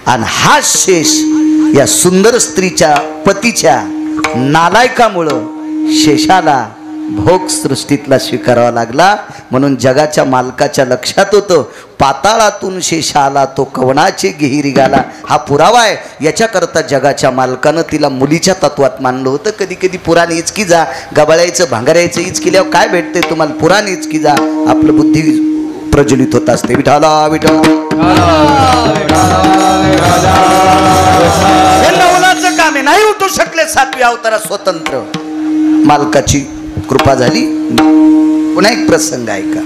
आणि हा शेष या सुंदर स्त्रीच्या पतीच्या नालायकामुळं शेषाला भोग सृष्टीतला स्वीकारावा लागला. म्हणून जगाच्या मालकाच्या लक्षात होतं, पाताळातून शेष आला तो कवनाचे गेही गाला. हा पुरावा आहे. याच्याकरता जगाच्या मालकानं तिला मुलीच्या तत्वात मानलं होतं. कधी कधी पुराण इचकी जा, गबाळायचं भांगरायचं इच केल्यावर काय भेटते तुम्हाला? पुराण इचकी जा, आपलं बुद्धी प्रज्वलित होत असते. विठाला विठा हे नवलाचं काम आहे. नाही उठू शकले 7वी अवतारा स्वतंत्र. मालकाची कृपा झाली. पुन्हा एक प्रसंग ऐका.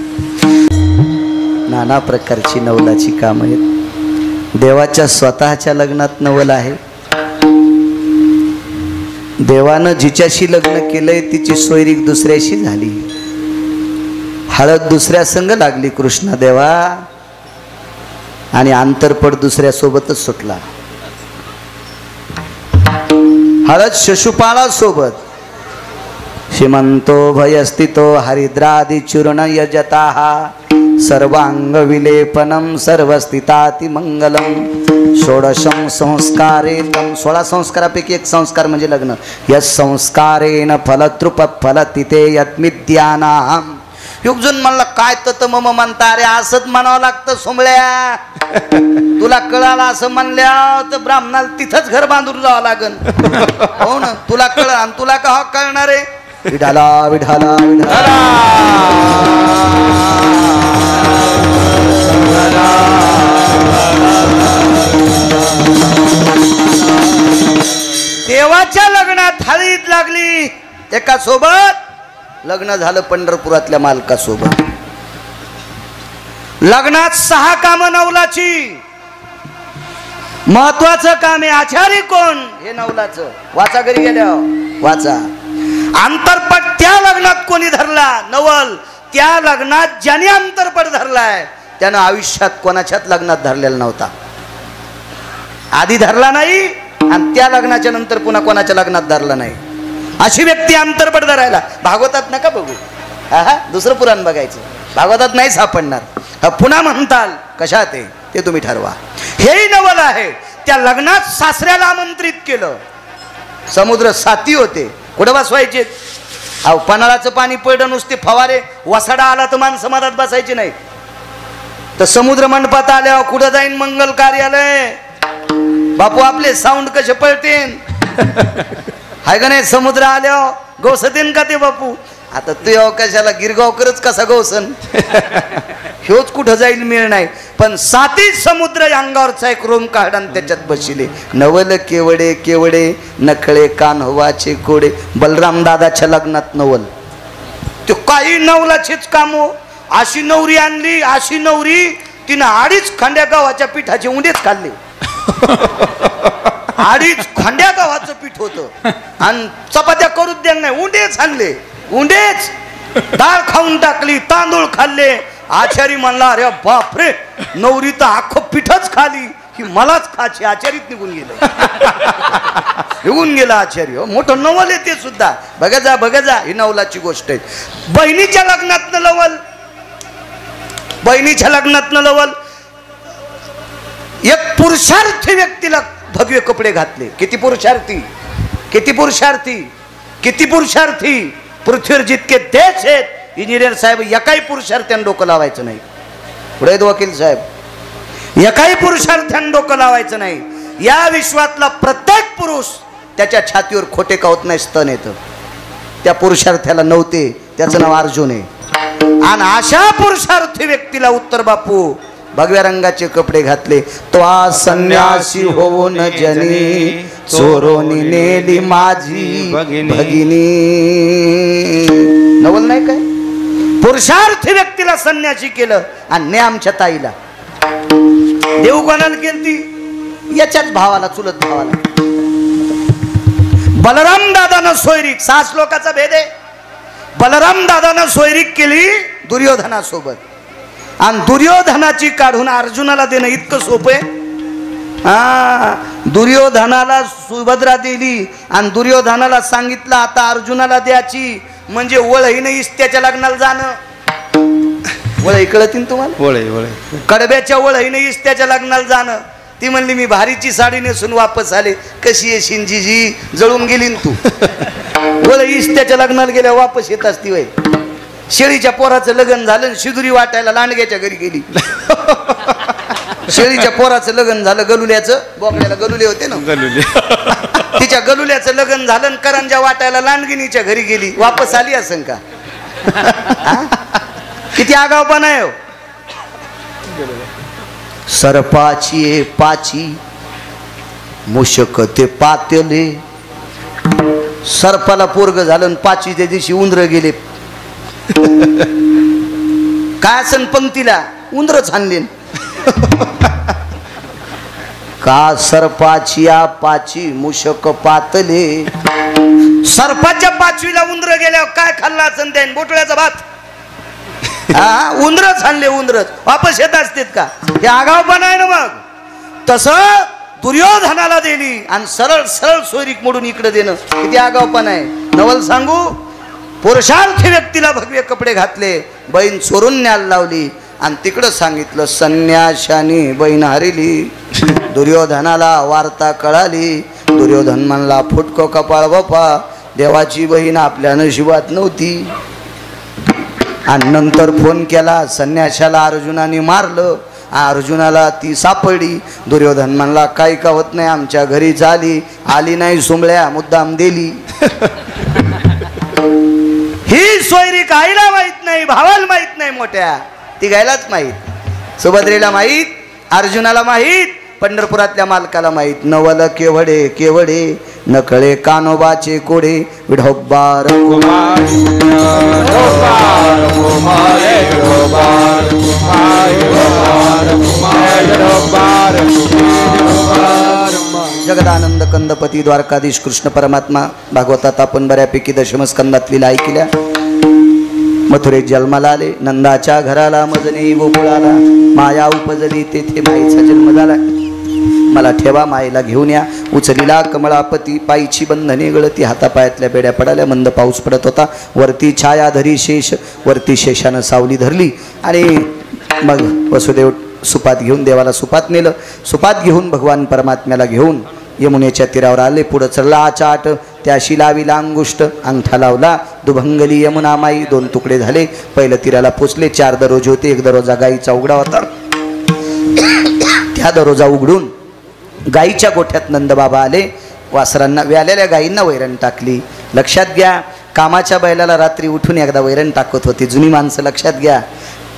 नाना प्रकारची नवलाची काम आहेत. देवाच्या स्वतःच्या लग्नात नवल आहे. देवानं जिच्याशी लग्न केलंय तिची सोयरीक दुसऱ्याशी झाली. हळद दुसऱ्या संग लागली कृष्ण देवा आणि अंतरपट दुसऱ्या सोबतच सुटला. हळद शिशुपाळा सोबत. श्रीमंतो भयस्थितो हरिद्रादि चूर्ण यजताः सर्वांग विलेपनम सर्वस्थिताति मंगलम. षोडशम संस्कारे तम. 16 संस्कारापैकी एक संस्कार म्हणजे लग्न. यस संस्कारेण फलतृप फलतिते यत्मिद्यानाम. युगजून म्हणलं काय तर मम म्हणता. अरे असंच म्हणावं लागतं सोमळ्या. तुला कळाला असं म्हणल्या तर ब्राह्मणाला तिथंच घर बांधून जावं लागन. हो ना, तुला कळ आणि तुला का कळणार आहे. विठाला विठाला विठाला. देवाच्या लग्नात हळद लागली एका सोबत. लग्न झालं पंढरपुरातल्या मालकासोबत. लग्नात 6 कामं नवलाची. महत्वाचं काम आहे. आचारी कोण? हे नवलाचं. वाचा घरी गेल्या वाचा. अंतरपट त्या लग्नात कोणी धरला? नवल. त्या लग्नात ज्याने अंतरपट धरलाय त्यानं आयुष्यात कोणाच्याच लग्नात धरलेला नव्हता. आधी धरला नाही आणि त्या लग्नाच्या नंतर पुन्हा कोणाच्या लग्नात धरला नाही. अशी व्यक्ती अंतरपट धरायला. भागवतात नका बघू. हा दुसरं पुराण बघायचं. भागवतात नाही सापडणार. पुन्हा म्हणताल कशात आहे ते तुम्ही ठरवा. हेही नवल आहे. त्या लग्नात सासऱ्याला आमंत्रित केलं. समुद्र साथी होते. कुठं बसवायचे? अहो पन्हाळाचं पाणी पडलं नुसते फवारे. वसाडा आला तर माणसं मधात बसायची नाही. तर समुद्र मंडपात आल्यावर कुठं जाईन मंगल कार्यालय? बापू आपले साऊंड कसे पळतेन हाय का नाही? समुद्र आल्यावर गवसतेन का ते बापू? आता तू कशाला गिरगावकरच कसा गवसन ह्योच कुठं जाईल मिळ नाही. पण 7 समुद्र अंगावरचा एक रोम काढा त्याच्यात बसले. नवल केवडे केवडे नकळे कान्होवाचे कोडे. बलराम दादाच्या लग्नात नवल. तो काही नवलाचेच काम. अशी नवरी आणली. अशी नवरी तिनं 2.5 खंड्या गव्हाच्या पिठाचे उंडेच खाल्ले. 2.5 खंड्या गव्हाचं पीठ होतं आणि चपात्या करूच द्या नाही. उंडेच आणले. उंडेच. डाळ खाऊन टाकली. तांदूळ खाल्ले. आचारी म्हणला अरे बापरे नवरी तर अख्खं पिठच खाली. ही मलाच खाची. आचारीत निघून गेलं. निघून गेला आचारी. हो मोठं नवल आहे ते सुद्धा. बघा जा बघा जा. ही नवलाची गोष्ट आहे. बहिणीच्या लग्नात नवल. बहिणीच्या लग्नात नवल. एक पुरुषार्थी व्यक्तीला भव्य कपडे घातले. किती पुरुषार्थी. किती पुरुषार्थी. किती पुरुषार्थी. पृथ्वीवर जितके देश आहेत इंजिनियर साहेब एकाही पुरुषार्थ्यानं डोकं लावायचं नाही. पुढे वकील साहेब एकाही पुरुषार्थ्यानं डोकं लावायचं नाही. या विश्वातला प्रत्येक पुरुष त्याच्या छातीवर खोटे कावत नाही स्तन येतं. त्या पुरुषार्थ्याला नव्हते. त्याचं नाव अर्जुन आहे. आणि अशा पुरुषार्थी व्यक्तीला उत्तर बापू भगव्या रंगाचे कपडे घातले. तो संन्यासी होऊन जनी चोरोनी नेली माझी भगिनी. नवल नाही काय? पुरुषार्थी व्यक्तीला संन्यासी केलं. आणि आमच्या ताईला देऊ कोणाला केली? याच्याच भावाला चुलत भावाला. बलराम दादानं सोयरीक. 6 श्लोकाचा भेद आहे. बलराम दादानं सोयरीक केली दुर्योधनासोबत. आणि दुर्योधनाची काढून अर्जुनाला देणं इतकं सोपं आहे. दुर्योधनाला सुभद्रा दिली आणि दुर्योधनाला सांगितलं आता अर्जुनाला द्यायची. म्हणजे वळही नाही त्याच्या लग्नाला जाणं. वळही कळतील तुम्हाला? वळही कडब्याच्या वळही नाही त्याच्या लग्नाला जाणं. ती म्हणली मी भारीची साडी नेसून वापस आले. कशी येशील जीजी, जळून गेली न तू. बोल इस्त्याच्या लग्नाला गेल्या वापस येत असती वय. शेळीच्या पोराचं लग्न झालं, शिदुरी वाटायला लांडग्याच्या घरी गेली. शेळीच्या पोराचं लग्न झालं, गलुल्याचं, बोकड्याला गलुले होते ना, तिच्या गलुल्याचं लग्न झालं, करंजा वाटायला लांडगिनीच्या घरी गेली, वापस आली असं का? किती आगावपणा आहे. सरपाची पाची मुशक ते पातेले. सर्पाला पोरग झालं, पाचीच्या दिवशी उंदर गेले. काय असन पंक्तीला उंदरच आणले. का सरपाची पाची मुशक पातले. सर्पाच्या पाचवीला उंदर गेल्यावर काय खाल्ला असन त्याने? बोटळ्याचा भात. हा, उंदरच आणले, उंदरच वापस येत असतात का? हे आगावपणा आहे ना. मग तसं दुर्योधनाला दिली आणि सरळ सरळ सोयरीक मोडून इकडे देणं किती आगावपणा आहे. नवल सांगू, पुरुषार्थी व्यक्तीला भगवे कपडे घातले, बहीण चोरून न्यायला लावली आणि तिकडं सांगितलं संन्याशाने बहीण हरली. दुर्योधनाला वार्ता कळाली. दुर्योधन म्हणला फुटको कपाळ बापा, देवाची बहीण आपल्या नशिबात नव्हती. आणि नंतर फोन केला, संन्याशाला अर्जुनाने मारलं. अर्जुनाला ती सापडली. दुर्योधन म्हणला काही का होत नाही, आमच्या घरी आली नाही सुंबळ्या, मुद्दाम दिली. ही सोयरीक आईला माहित नाही, भावाला माहित नाही, मोठ्या ती गायलाच माहित, सुभद्रेला माहित, अर्जुनाला माहित, पंढरपुरातल्या मालकाला माहित. नवल केवडे केवडे नकळे कानोबाचे कोडे. विढोबार जगदानंद कंदपती द्वारकाधीश कृष्ण परमात्मा भागवतात आपण बऱ्यापैकी दशमस्कंदातली ऐकल्या. मथुरेत जन्माला आले, नंदाच्या घराला मजनी गोकुळाला, माया उपजली तेथे माईचा जन्म झाला. मला ठेवा मायेला घेऊन या. उचलीला कमळापती, पायची बंधने गळती, हातापायातल्या बेड्या पडाल्या. मंद पाऊस पडत होता. वरती छाया धरी शेष, वरती शेषानं सावली धरली. आणि मग वसुदेव सुपात घेऊन देवाला सुपात नेलं. सुपात घेऊन भगवान परमात्म्याला घेऊन यमुनेच्या तीरावर आले. पुढं चढला आचाट, त्याशी लाविला अंगुष्ट, अंगठा लावला. दुभंगली यमुना माई, दोन तुकडे झाले. पहिलं तीराला पोचले. 4 दरवाजे होते. एक दरवाजा गाईचा उघडा होता. त्या दरवाजा उघडून गाईच्या गोठ्यात नंदबाबा आले. वासरांना, व्यालेल्या गाईंना वैरण टाकली. लक्षात घ्या, कामाच्या बैलाला रात्री उठून एकदा वैरण टाकत होती जुनी माणसं. लक्षात घ्या,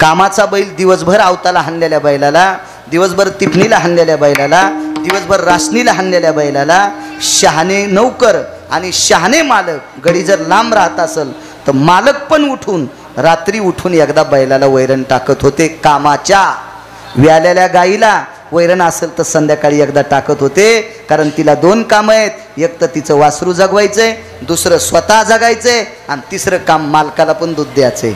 कामाचा बैल दिवसभर आवताला हाणलेल्या बैलाला, दिवसभर तिपणीला हाणलेल्या बैलाला, दिवसभर रासणीला हाणलेल्या बैलाला शहाणे नौकर आणि शहाणे मालक गडी जर लांब राहत असेल तर मालक पण उठून रात्री उठून एकदा बैलाला वैरण टाकत होते. कामाच्या व्यालेल्या गाईला वैरण असेल तर संध्याकाळी एकदा टाकत होते. कारण तिला 2 कामं आहेत. एक तर तिचं वासरू जगवायचंय, दुसरं स्वतः जगायचंय, आणि तिसरं काम मालकाला पण दूध द्यायचंय.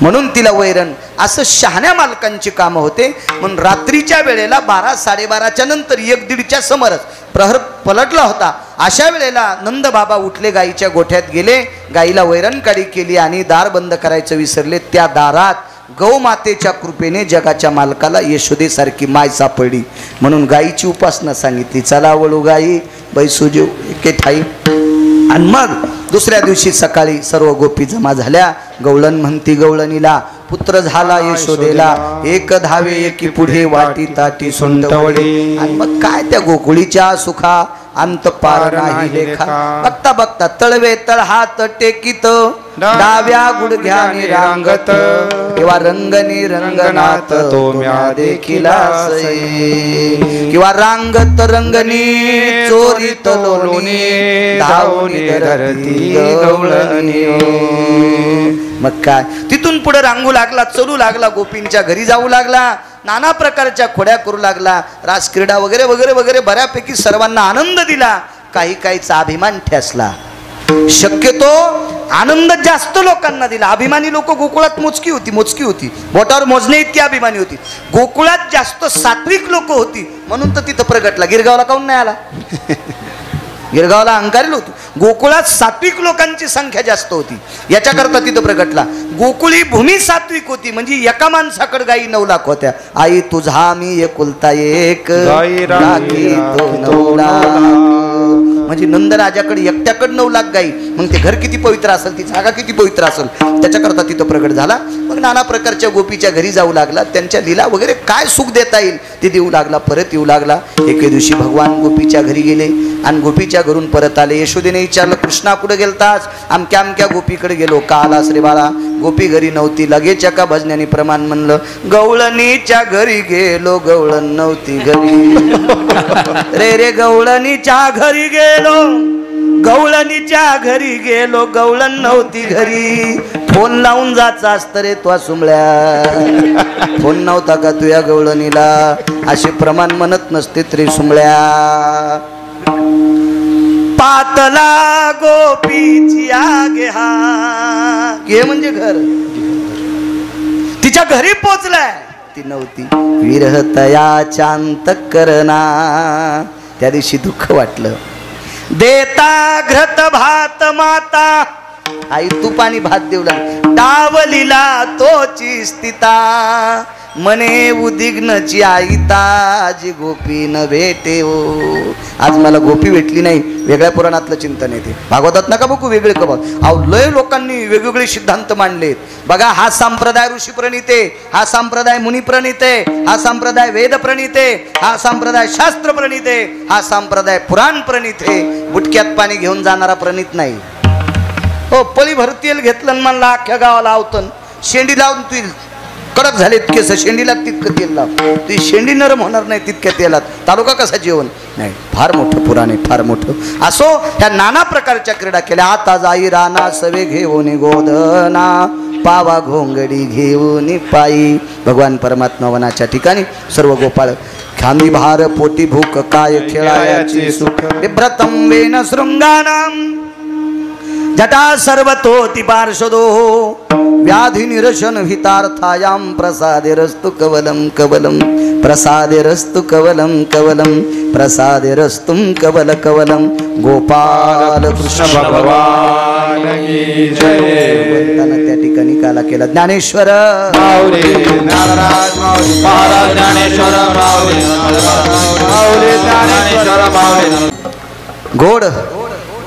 म्हणून तिला वैरण असं शहाण्या मालकांची कामं होते. म्हणून रात्रीच्या वेळेला 12-12:30च्या नंतर 1-1:30च्या समोरच प्रहर पलटला होता. अशा वेळेला नंद बाबा उठले, गाईच्या गोठ्यात गेले, गाईला वैरण काढी केली आणि दार बंद करायचं विसरले. त्या दारात गौमातेच्या कृपेने जगाच्या मालकाला यशोदेसारखी माय सापडली. म्हणून गाईची उपासना सांगितली. चला वळू गाई बैसुजीव एके ठाई. आणि मग दुसऱ्या दिवशी सकाळी सर्व गोपी जमा झाल्या. गवळण म्हणती गवळणीला, पुत्र झाला यशोदेला, एक धावे एकी पुढे वाटी ताटी सोंडवडे. आणि मग काय त्या गोकुळीच्या सुखा अंत पार नाही लेखा. बघता बघता तळवे तळ हात टेकीत, डाव्या गुडघ्याने रांगत, किंवा रंगनी रंगनाथ तो म्या देखिला किंवा रांगत रंगनी चोरीत लोणी धावणी धरती गवळणी. मग काय तिथून पुढे रांगू लागला, चलू लागला, गोपींच्या घरी जाऊ लागला, नाना प्रकारच्या खोड्या करू लागला, रास क्रीडा वगैरे वगैरे वगैरे बऱ्यापैकी सर्वांना आनंद दिला. काही काहीचा अभिमान ठेसला. शक्यतो आनंद जास्त लोकांना दिला. अभिमानी लोक गोकुळात मोजकी होती, बोटावर मोजणे इतकी अभिमानी होती. गोकुळात जास्त सात्विक लोक होती, म्हणून तर तिथं प्रगटला. गिरगावला काऊन नाही आला? गिरगावला अंकारेल होतो. गोकुळात सात्विक लोकांची संख्या जास्त होती, याच्याकरता तिथं प्रगटला. गोकुळी भूमी सात्विक होती, म्हणजे एका माणसाकडे गाई 9 लाख होत्या. आई तुझा मी एकुलता एक राखी तो 9 लाख. म्हणजे नंदराजाकडे एकट्याकडे 9 लाख गाई, मग ते घर किती पवित्र असेल, ती जागा किती पवित्र असेल, त्याच्याकरता तिथं प्रगट झाला. मग नाना प्रकारच्या गोपीच्या घरी जाऊ लागला, त्यांच्या लीला वगैरे काय सुख देता येईल ते देऊ लागला, परत येऊ लागला. एके दिवशी भगवान गोपीच्या घरी गेले आणि गोपीच्या घरून परत आले. यशोदेने विचारलं, कृष्णा कुठे गेलतास? अमक्या अमक्या गोपीकडे गेलो. का आलास रे बाळा? गोपी घरी नव्हती. लगेच एका भजनाने प्रमाण म्हणलं, गवळणीच्या घरी गेलो, गवळण नव्हती घरी. रे रे गवळणीच्या घरी गेलो, गवळणीच्या घरी गेलो, गवळण नव्हती घरी. फोन लावून जायचा असत रे तो सुमळ्या, फोन नव्हता का तुया गवळणीला? असे प्रमाण म्हणत नसते तरी सुमळ्या. पातला गोपीची आगे हा गे म्हणजे घर, तिच्या घरी पोचलाय, ती नव्हती. विरहतया चांत करना, त्या दिवशी दुःख वाटलं. देता घृत भात माता, आई तूप आणि भात देऊ लागली. डावलीला तोची स्थिता, मने उदिग्नची आई ताजी गोपी न भेटे हो. आज मला गोपी भेटली नाही, वेगळ्या पुराणातलं चिंतन येते. भागवतात नका बघू वेगळे कबा. अहो लय लोकांनी वेगवेगळे सिद्धांत मांडलेत बघा. हा संप्रदाय ऋषी प्रणिते, हा संप्रदाय मुनी प्रणिते, हा संप्रदाय वेद प्रणिते, हा संप्रदाय शास्त्र प्रणिते, हा संप्रदाय पुराण प्रणिते. बुटक्यात पाणी घेऊन जाणारा प्रणित नाही हो. पळी भर तेल घेतलं म्हणला अख्ख्या गावाला आवतन, शेंडी लावून तू कडक झाले केस, शेंडीला तितकं तेल लाव, ती शेंडी नरम होणार नाही तितक्या तेलात. तालुका कसा जेवण नाही. फार मोठं पुराण आहे, फार मोठं. असो ह्या नाना प्रकारच्या क्रीडा केल्या. आता जाई राना सवे घेऊन गोधना, पावा घोंगडी घेऊन पायी. भगवान परमात्मा वनाच्या ठिकाणी सर्व गोपाळ खांदी भार पोटी भूक काय खेळायाची सुख. बिभ्रतम वेन शृंगानाम जटा सर्वतोति पार्षदो, व्याधि निरशन हितार्थायाम प्रसादेरस्तु कवलम कवलम, प्रसादेरस्तु कवलम कवलम, प्रसादेरस्तुम कवल कवलम. गोपाल कृष्ण भगवान की जय. त्या ठिकाणी काला केला ज्ञानेश्वर माऊली, ज्ञानराज माऊली, महाराज ज्ञानेश्वर माऊली, माऊली ज्ञानेश्वर माऊली. गोड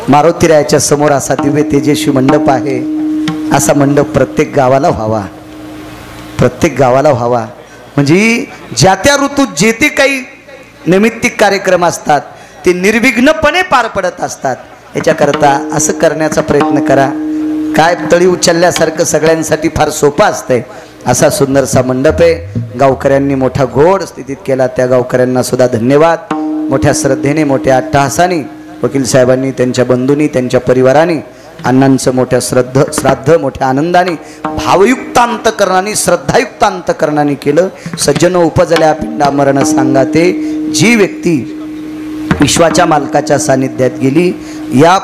मारुतीरायाच्या समोर असा दिव्य तेजस्वी मंडप आहे. असा मंडप प्रत्येक गावाला व्हावा, प्रत्येक गावाला व्हावा. म्हणजे ज्या त्या ऋतूत जे ते काही नैमित्तिक कार्यक्रम असतात ते निर्विघ्नपणे पार पडत असतात. याच्याकरता असं करण्याचा प्रयत्न करा. काय तळी उचलल्यासारखं सगळ्यांसाठी फार सोपं असतंय. असा सुंदरसा मंडप आहे. गावकऱ्यांनी मोठा गोड स्थितीत केला, त्या गावकऱ्यांना सुद्धा धन्यवाद. मोठ्या श्रद्धेने, मोठ्या अट्टहासाने वकील साहेबांनी, त्यांच्या बंधूंनी, त्यांच्या परिवाराने अण्णांचं मोठ्या श्राद्ध मोठ्या आनंदाने, भावयुक्त अंतकरणाने, श्रद्धायुक्त अंतकरणाने केलं. सज्जन उपजल्या पिंडा मरण सांगाते. जी व्यक्ती विश्वाच्या मालकाच्या सानिध्यात गेली, या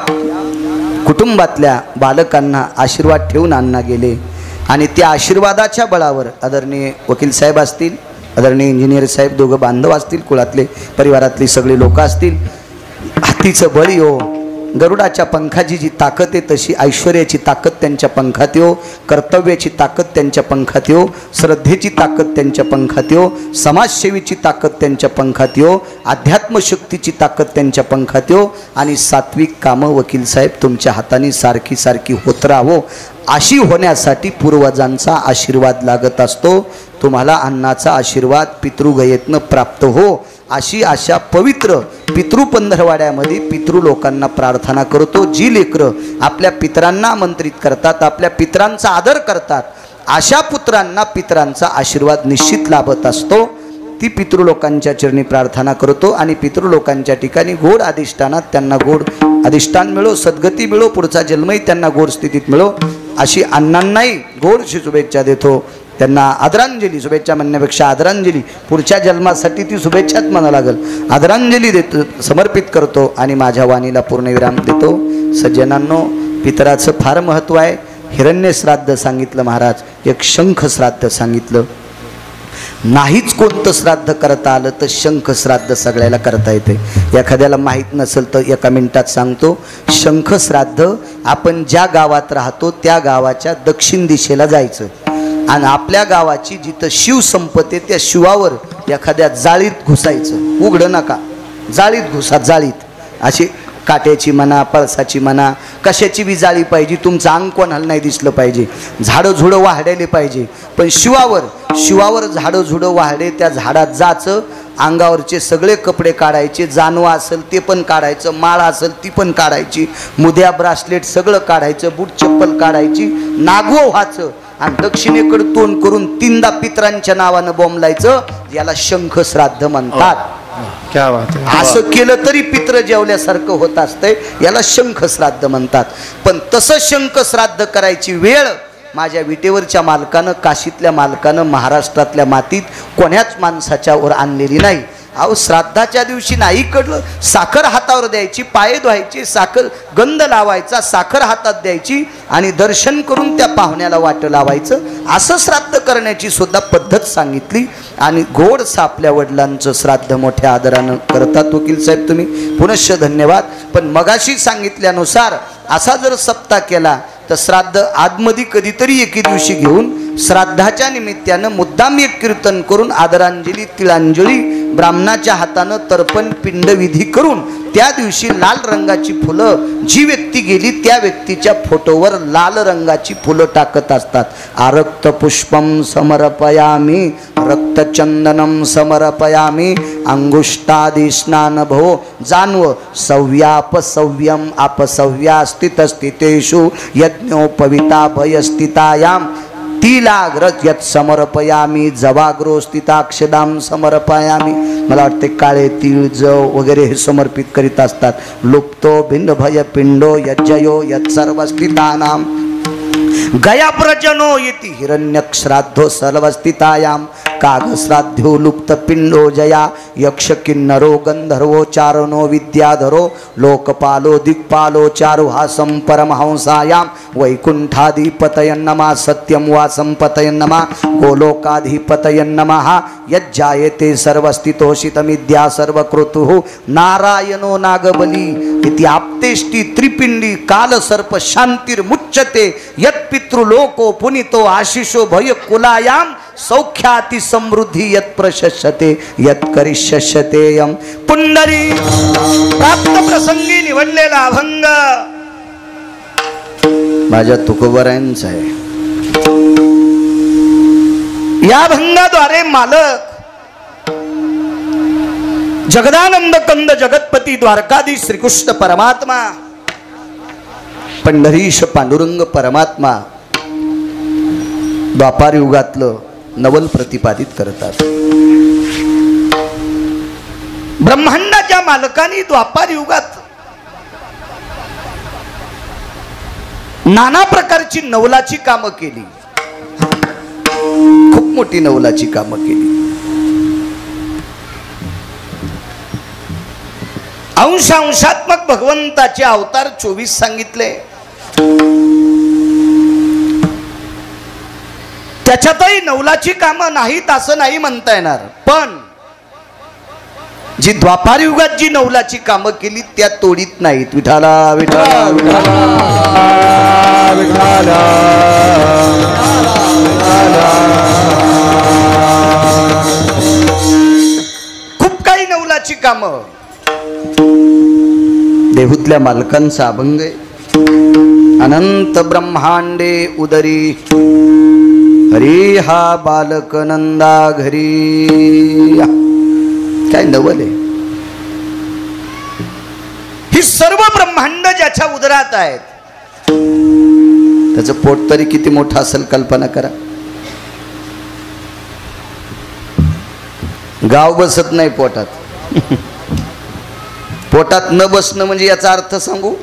कुटुंबातल्या बालकांना आशीर्वाद ठेवून अण्णा गेले. आणि त्या आशीर्वादाच्या बळावर आदरणीय वकील साहेब असतील, आदरणीय इंजिनियर साहेब, दोघं बांधव असतील, कुळातले परिवारातली सगळी लोक असतील. हातीचं बळ यो, गरुडाच्या पंखाची जी ताकद आहे तशी ऐश्वर्याची ताकद त्यांच्या पंखात यो, कर्तव्याची ताकद त्यांच्या पंखात यो, श्रद्धेची ताकद त्यांच्या पंखात यो, समाजसेवेची ताकद त्यांच्या पंखात यो, अध्यात्मशक्तीची ताकद त्यांच्या पंखात यो. आणि सात्विक कामं वकील साहेब तुमच्या हाताने सारखी सारखी होत राहो. अशी होण्यासाठी पूर्वजांचा आशीर्वाद लागत असतो. तुम्हाला अण्णाचा आशीर्वाद पितृगयेतनं प्राप्त हो, अशी आशा पवित्र पितृपंधरवाड्यामध्ये पितृलोकांना प्रार्थना करतो. जी लेकरं आपल्या पितरांना आमंत्रित करतात, आपल्या पितरांचा आदर करतात, अशा पुत्रांना पितरांचा आशीर्वाद निश्चित लाभत असतो. ती पितृलोकांच्या चरणी प्रार्थना करतो. आणि पितृलोकांच्या ठिकाणी गोड अधिष्ठानात त्यांना गोड अधिष्ठान मिळो, सद्गती मिळो, पुढचा जन्मही त्यांना गोड स्थितीत मिळो, अशी अण्णांनाही गोडशी शुभेच्छा देतो. त्यांना आदरांजली, शुभेच्छा म्हणण्यापेक्षा आदरांजली, पुढच्या जन्मासाठी ती शुभेच्छाच म्हणा लागल, आदरांजली देतो, समर्पित करतो आणि माझ्या वाणीला पूर्णविराम देतो. सज्जनांनो, पितराचं फार महत्त्व आहे. हिरण्य श्राद्ध सांगितलं महाराज, एक शंख श्राद्ध सांगितलं. नाहीच कोणतं श्राद्ध करता आलं तर शंख श्राद्ध सगळ्याला करता येते. एखाद्याला माहीत नसेल तर एका मिनिटात सांगतो. शंख श्राद्ध आपण ज्या गावात राहतो त्या गावाच्या दक्षिण दिशेला जायचं आणि आपल्या गावाची जिथं शिव संपते त्या शिवावर एखाद्या जाळीत घुसायचं. उघडं नका, जाळीत घुसा. जाळीत अशी काट्याची म्हणा, पळसाची म्हणा, कशाची बी जाळी पाहिजे. तुमचं अंग कोणाला नाही दिसलं पाहिजे. झाडं झुडं वाढले पाहिजे. पण शिवावर झाडं झुडं वाढले. त्या झाडात जायचं, अंगावरचे सगळे कपडे काढायचे, जानवा असेल ते पण काढायचं, माळ असेल ती पण काढायची, मुद्या ब्रासलेट सगळं काढायचं, बूट चप्पल काढायची, नागवं व्हायचं आणि दक्षिणेकडे तोंड करून 3दा पितरांच्या नावानं बोंबलायचं. याला शंख श्राद्ध म्हणतात. क्या बात आहे. असं केलं तरी पित्र जेवल्यासारखं होत असतंय. याला शंख श्राद्ध म्हणतात. पण तसं शंख श्राद्ध करायची वेळ माझ्या विटेवरच्या मालकानं, काशीतल्या मालकानं महाराष्ट्रातल्या मातीत कोण्याच माणसाच्या वर आणलेली नाही. अहो श्राद्धाच्या दिवशी नाही कळलं, साखर हातावर द्यायची, पाय धुवायचे, साखर गंध लावायचा, साखर हातात द्यायची आणि दर्शन करून त्या पाहुण्याला वाट लावायचं. असं श्राद्ध करण्याची सुद्धा पद्धत सांगितली. आणि गोडसं आपल्या वडिलांचं श्राद्ध मोठ्या आदरानं करतात. वकील साहेब तुम्ही पुनश्च धन्यवाद. पण मगाशी सांगितल्यानुसार असा जर सप्ताह केला तर श्राद्ध आदमधी कधीतरी एके दिवशी घेऊन श्राद्धाच्या निमित्तानं मुद्दाम एक कीर्तन करून आदरांजली, तिळांजली, ब्राह्मणाच्या हातानं तर्पण पिंडविधी करून त्या दिवशी लाल रंगाची फुलं, जी व्यक्ती गेली त्या व्यक्तीच्या फोटोवर लाल रंगाची फुलं टाकत असतात. आरक्त पुष्पम समर्पयामी, रक्तचंदनम समर्पयामी, अंगुष्टादि स्नान भो जान्व सव्यापसव्यम अपसव्या स्थितस्थितेषु यज्ञोपविता भयस्थितायाम तिलाग्र यत् समर्पयामी जवाग्रो स्थिताक्षदाम समर्पयामी. मला वाटते काळे तीळ, जव वगैरे हे समर्पित करीत असतात. लुप्तो भिन्न भय पिंडो यज्जयो यत् सर्व स्थितानाम गया प्रजनो येती हिरण्यश्राद्धो सर्वस्थितायाम कागश्राद्धो लुप्त पिंडो जया यक्ष किन्नरो गंधर्वो चारणो विद्याधरो लोकपालो दिक्पालो चारुहासं परमहंसायाम वैकुंठाधिपतयं नमः सत्यं वासं पतयं नमः गोलोकाधिपतयं नमः यज्जायते सर्वस्थितोषितमिद्या सर्वकृतुः नारायणो नागबली इति आप्तेष्टि त्रिपिंडी काल सर्प शांतिर्मुच्यते यत् पितृलोको पुनितो आशिषो भय कुलायाम सौख्याति समृद्धी यत् प्रशस्यते यत् करिष्यते यम. पुंडरी प्राप्त प्रसंगी निवडलेला अभंग माझ्या तुकोबरायांचा आहे. या अभंगाद्वारे मालक जगदानंद कंद जगतपती द्वारकाधीश श्रीकृष्ण परमात्मा, पंढरीश पांडुरंग परमात्मा द्वापार युगातलं नवल प्रतिपादित करतात. ब्रह्मांडाच्या मालकांनी द्वापार युगात नाना प्रकारची नवलाची कामं केली. खूप मोठी नवलाची कामं केली. अंशात्मक भगवंताचे अवतार 24 सांगितले. त्याच्यातही नवलाची कामं नाहीत असं नाही म्हणता येणार. पण जी द्वापार युगात जी नवलाची कामं केली त्या तोडीत नाहीत. विठाला विठाला विठाला खूप काही नवलाची कामं. देहूतल्या मालकांचा अभंग आहे. अनंत ब्रह्मांडे उदरी हरी हा बालक नंदा घरी. काय नवल आहे. ही सर्व ब्रह्मांड ज्याच्या उदरात आहेत त्याचं पोट तरी किती मोठं असेल कल्पना करा. गाव बसत नाही पोटात. पोटात न बसणं म्हणजे याचा अर्थ सांगू,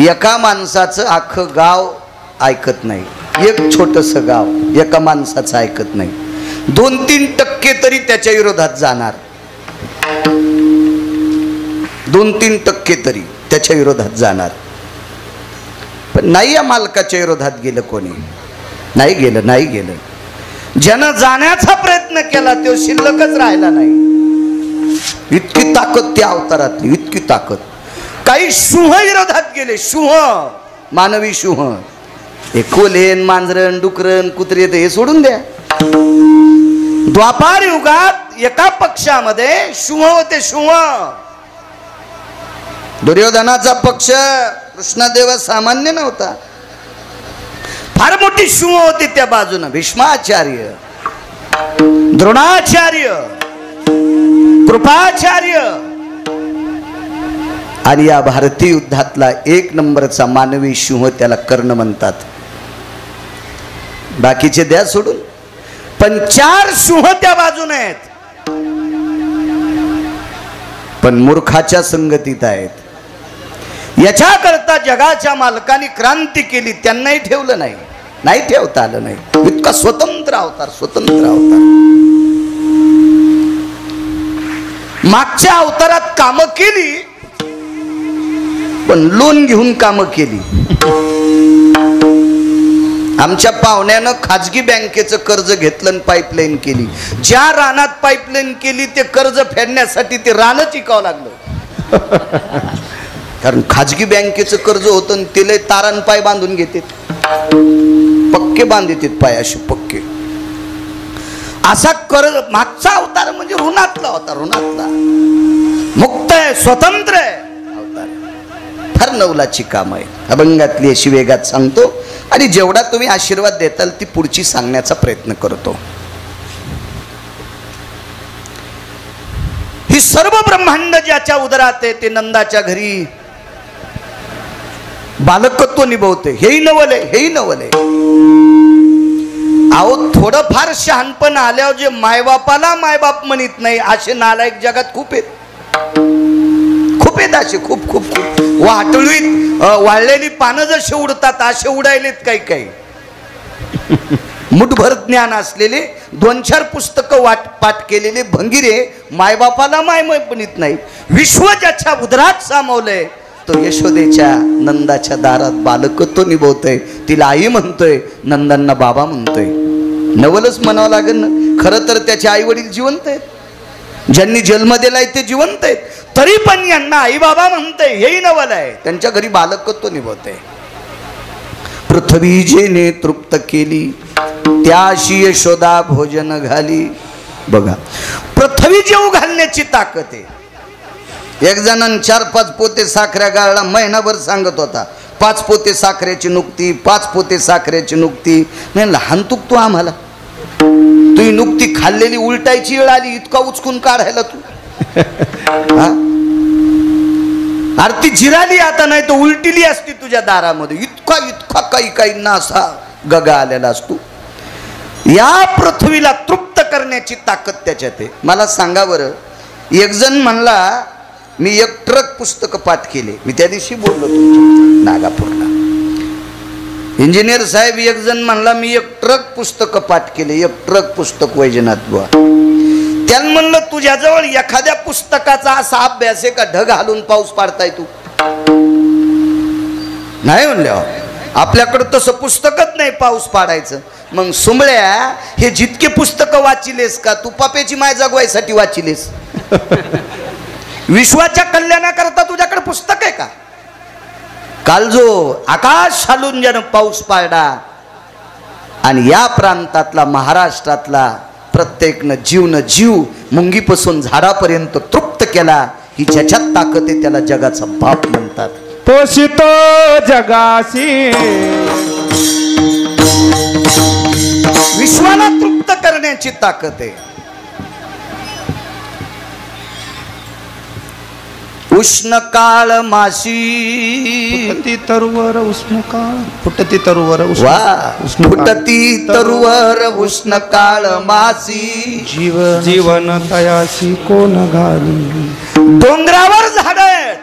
एका माणसाचं अख्खं गाव ऐकत नाही. एक छोटंसं गाव एका माणसाचं ऐकत नाही. 2-3% तरी त्याच्या विरोधात जाणार. 2-3% तरी त्याच्या विरोधात जाणार. पण नाही या मालकाच्या विरोधात गेलं कोणी. नाही गेलं. ज्यानं जाण्याचा प्रयत्न केला तो शिल्लकच राहिला नाही. इतकी ताकद त्या अवतारातली, इतकी ताकद. काही शुह विरोधात गेले, शुह, मानवी शुह. हे कोल्हेन, मांजरण, डुकरन, कुत्रे हे सोडून द्या. द्वापार युगात एका पक्षामध्ये शुह होते, शुह. दुर्योधनाचा पक्ष कृष्णदेव सामान्य नव्हता, फार मोठी शुह होती त्या बाजूने. भीष्माचार्य, द्रोणाचार्य, कृपाचार्य. आणि या भारतीय युद्धातला एक नंबरचा मानवी शुह त्याला कर्ण म्हणतात. बाकीचे द्या सोडून, पण 4 शुह त्या बाजूने आहेत, पण मूर्खाच्या संगतीत आहेत. याच्याकरता जगाच्या मालकांनी क्रांती केली, त्यांनाही ठेवलं नाही, नाही ठेवता आलं नाही. इतका स्वतंत्र अवतार, स्वतंत्र अवतार. मागच्या अवतारात कामं केली, पण लोन घेऊन कामं केली. आमच्या पाहुण्यानं खाजगी बँकेचं कर्ज घेतलं आणि पाईपलाईन केली. ज्या रानात पाईपलाईन केली ते कर्ज फेडण्यासाठी ते रानच विकावं लागलं. कारण खाजगी बँकेचं कर्ज होतं आणि तिला तारण पाय बांधून घेते, पक्के बांधतात पाय असे पक्के. असा कर्ज मागचा अवतार म्हणजे ऋणातला होता, ऋणातला. मुक्त आहे, स्वतंत्र आहे अवतार. फार नवलाची काम आहे. अभंगातली अशी वेगात सांगतो आणि जेवढा तुम्ही आशीर्वाद देताल ती पुढची सांगण्याचा प्रयत्न करतो. ही सर्व ब्रह्मांड ज्याच्या उदरात आहे ते नंदाच्या घरी बालकत्व निभवते. हेही नवल आहे, हेही नवल आहे. अहो थोडंफार शहाणपण आल्यावर जे मायबापाला मायबाप म्हणत नाही असे नालायक जगात खूप आहेत, खूप आहेत असे, खूप खूप खूप. वाटळीत वाळलेली पानं जसे उडतात असे उडायलेत काही काही. मुठभर ज्ञान असलेले 2-4 पुस्तकं पाठ केलेले भंगिरे मायबापाला माय म्हणत नाही. विश्व ज्याच्या उदरात सामावलंय तो यशोदेच्या नंदाच्या दारात बालकत्व निभवतोय. तिला आई म्हणतोय, नंदांना बाबा म्हणतोय. नवलच म्हणावं लागेल ना. खरं तर त्याचे आई वडील जिवंत आहेत, ज्यांनी जन्म दिलाय ते जिवंत आहेत, तरी पण यांना आई बाबा म्हणतोय, हेही नवल आहे. त्यांच्या घरी बालकत्व निभवतोय. पृथ्वी जेने तृप्त केली त्याशी यशोदा भोजन घाली. बघा पृथ्वी जेव घालण्याची ताकद आहे. एक जणांनी 4-5 पोते साखऱ्या गाळला, महिनाभर सांगत होता 5 पोते साखरेची नुकती, 5 पोते साखरेची नुकती. नाही लहान तू आम्हाला, तुही नुकती खाल्लेली उलटायची वेळ आली, इतका उचकून काढायला तू. आरती जिराली आता, नाही तर उलटिली असती तुझ्या दारामध्ये. इतका इतका काही काहींना असा गगा आलेला असतो. या पृथ्वीला तृप्त करण्याची ताकद त्याच्यात आहे. मला सांगा बरं, एक जण म्हणला मी 1 ट्रक पुस्तक पाठ केले. मी त्या दिवशी बोललो तुमच्या नागापूरला. इंजिनियर साहेब एक जण म्हणला मी 1 ट्रक पुस्तक पाठ केले, 1 ट्रक पुस्तक वैजनाथ बुवा. त्याला म्हणलं तुझ्याजवळ एखाद्या पुस्तकाचा असा अभ्यास आहे का ढग हालून पाऊस पाडताय तू? नाही म्हणल्या, आपल्याकडं तसं पुस्तकच नाही पाऊस पाडायचं. मग सुंबळ्या हे जितके पुस्तकं वाचिलेस का तू पापेची माय जगवायसाठी वाचिलेस? विश्वाच्या कल्याणाकरता तुझ्याकडे पुस्तक आहे का? काल जो आकाश हालून ज्यानं पाऊस पाडला आणि या प्रांतातला महाराष्ट्रातला प्रत्येकनं जीव मुंगीपासून झाडापर्यंत तृप्त केला, ही ज्याच्यात ताकद आहे त्याला जगाचा बाप म्हणतात. पोषितो जगासी विश्वाला तृप्त करण्याची ताकद आहे. उष्ण काळ माशी फुटती तरुवर उष्ण काळ, फुटती तरुवर फुटती तरुवर उष्ण काळ मासी. जीवन तयासी कोण घाली. डोंगरावर झाड आहेत,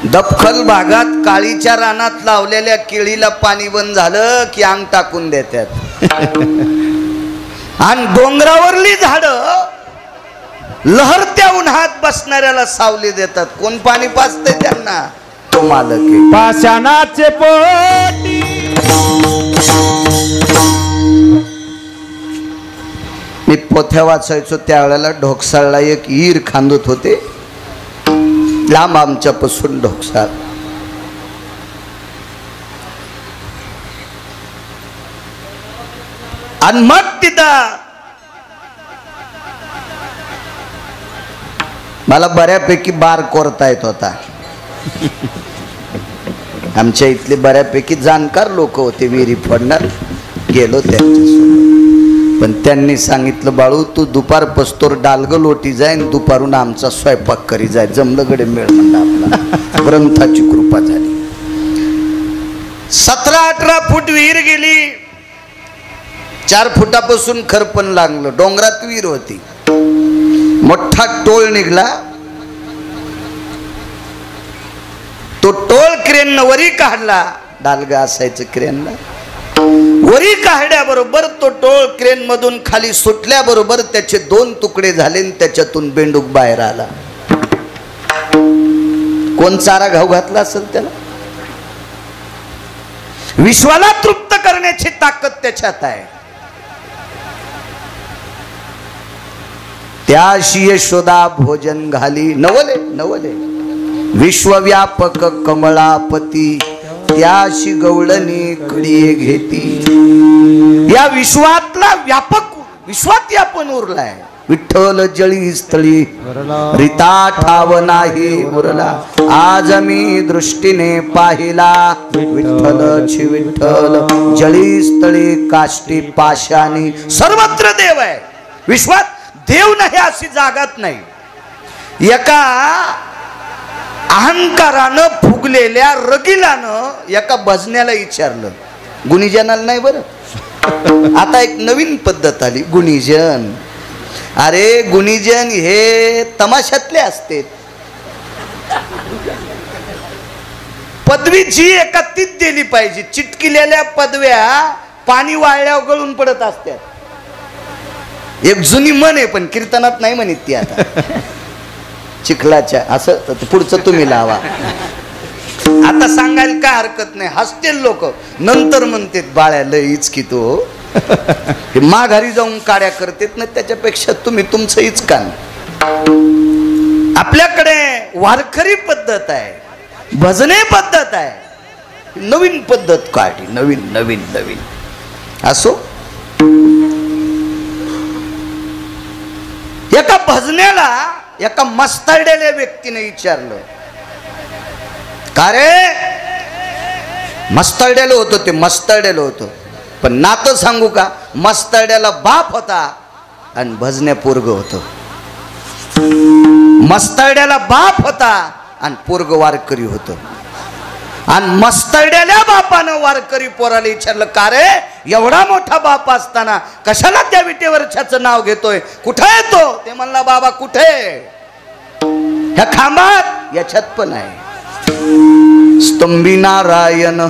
दपखल भागात काळीच्या रानात लावलेल्या केळीला पाणी बंद झालं की अंग टाकून देतात. आणि डोंगरावरली झाड लहरत्या उन्हात बसणाऱ्याला सावली देतात. कोण पाणी पाजते त्यांना? तो मालक आहे. पाषाणाचे पोटी मी पोथ्या वाचायचो त्यावेळेला ढोकसाळला एक ईर खांदत होते, लांब आमच्यापासून ढोकसाळ. आणि मग तिथं मला बऱ्यापैकी बार कोरता येत होता. आमच्या इथले बऱ्यापैकी जाणकार लोक होते, विहिरी फोडणार. गेलो त्यांच्यासोबत, पण त्यांनी सांगितलं, बाळू तू दुपार पस्तोर डालग लोटी जाय, दुपारून आमचा स्वयंपाक करी जाय. जमलं गडे मेळ म्हणला आपला. ग्रंथाची कृपा झाली. 17-18 फूट विहीर गेली. 4 फुटापासून खरपण लागलं. डोंगरात विहीर होती. मोठा टोळ निघला. तो टोळ क्रेन वरी काढला. डालगा असायचं क्रेनला. वरी काढल्याबरोबर तो टोळ क्रेन मधून खाली सुटल्याबरोबर त्याचे 2 तुकडे झाले आणि त्याच्यातून बेंडूक बाहेर आला. कोण चारा घाऊ घातला असेल त्याला? विश्वाला तृप्त करण्याची ताकद त्याच्यात आहे. त्याशी यशोदा भोजन घाली. नवले नवले विश्वव्यापक कमळापती, त्याशी गवळणी कळी घेती. या विश्वातला व्यापक, विश्वात व्यापन उरलाय. विठ्ठल जळी स्थळी रिता ठाव नाही उरला, आज मी दृष्टीने पाहिला. विठ्ठलची विठ्ठल जळी स्थळी काष्टी पाशानी. सर्वत्र देव आहे. विश्वात देव नाही अशी जागात नाही. एका अहंकारानं फुगलेल्या रगिलानं एका भजन्याला विचारलं, गुणीजनाला नाही बरं, आता एक नवीन पद्धत आली गुणीजन. अरे गुणीजन हे तमाशातले असते. पदवी जी एका तीच दिली पाहिजे. चिटकिलेल्या पदव्या पाणी वाळल्यावर गळून पडत असतात. एक जुनी मन आहे, पण कीर्तनात नाही म्हणत ती आता. चिखलाच्या असं पुढचं तुम्ही लावा. आता सांगायला काय हरकत नाही. हसतील लोक. नंतर म्हणतात बाळ्या लय इचकी तो, हे माघारी जाऊन काड्या करतात ना, त्याच्यापेक्षा तुम्ही तुमचं इचकान. आपल्याकडे वारकरी पद्धत आहे, भजने पद्धत आहे. नवीन पद्धत काढली. नवीन नवीन नवीन असो. एका भजनेला एका मस्तरडेल्या व्यक्तीने विचारलं, का रे? मस्तरडेलं होतं ते, मस्तरडेलं होतं. पण नातं सांगू का, मस्तरड्याला बाप होता आणि भजन्या पोरग होतं. मस्तरड्याला बाप होता आणि पोरग वारकरी होतं. आणि मस्तरड्याल्या बापानं वारकरी पोराला विचारलं, का रे एवढा मोठा बाप असताना कशाला त्या विटेवरच्याचं नाव घेतोय? कुठे आहे तो? ते म्हणला, बाबा कुठे? ह्या खांबात. याच्यात पण आहे. स्तंभी नारायण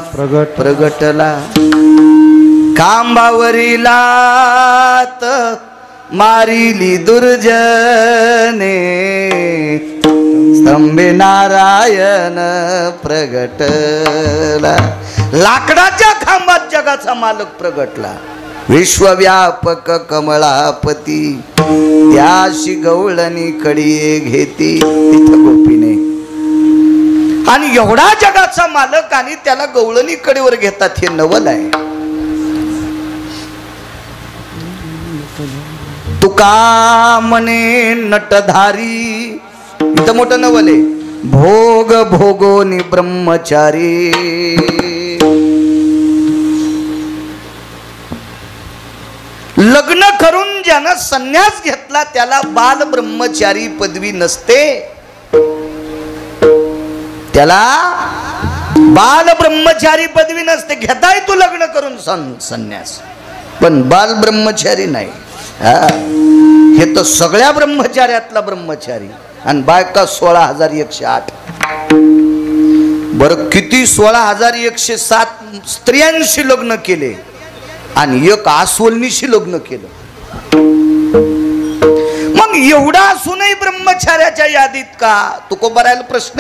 प्रगटला, खांबावरीला मारिली दुर्जने, स्तंभी नारायण प्रगटला. लाकडाच्या खांबात जगाचा मालक प्रगटला. विश्वव्यापक कमळापती, त्याशी गवळणी कडी घेती. तिथं गोपीने. आणि एवढा जगाचा मालक आणि त्याला गवळणी कडेवर घेतात, हे नवल आहे. तुका म्हणे नटधारी, इथं मोठं नवल आहे. भोग भोगोनी ब्रह्मचारी, लग्न करून ज्यानं संन्यास घेतला त्याला बाल ब्रह्मचारी पदवी नसते. त्याला बाल ब्रह्मचारी पदवी नसते. घेताय तू लग्न करून संन्यास, पण बाल ब्रह्मचारी नाही. हे तर सगळ्या ब्रह्मचार्यातला ब्रह्मचारी. आणि बायका 16,108. बरं किती 16,107 स्त्रियांशी लग्न केले आणि एक आसवलनीशी लग्न केलं. मग एवढा असूनही ब्रह्मचार्याच्या यादीत का? तुकोबारायला प्रश्न.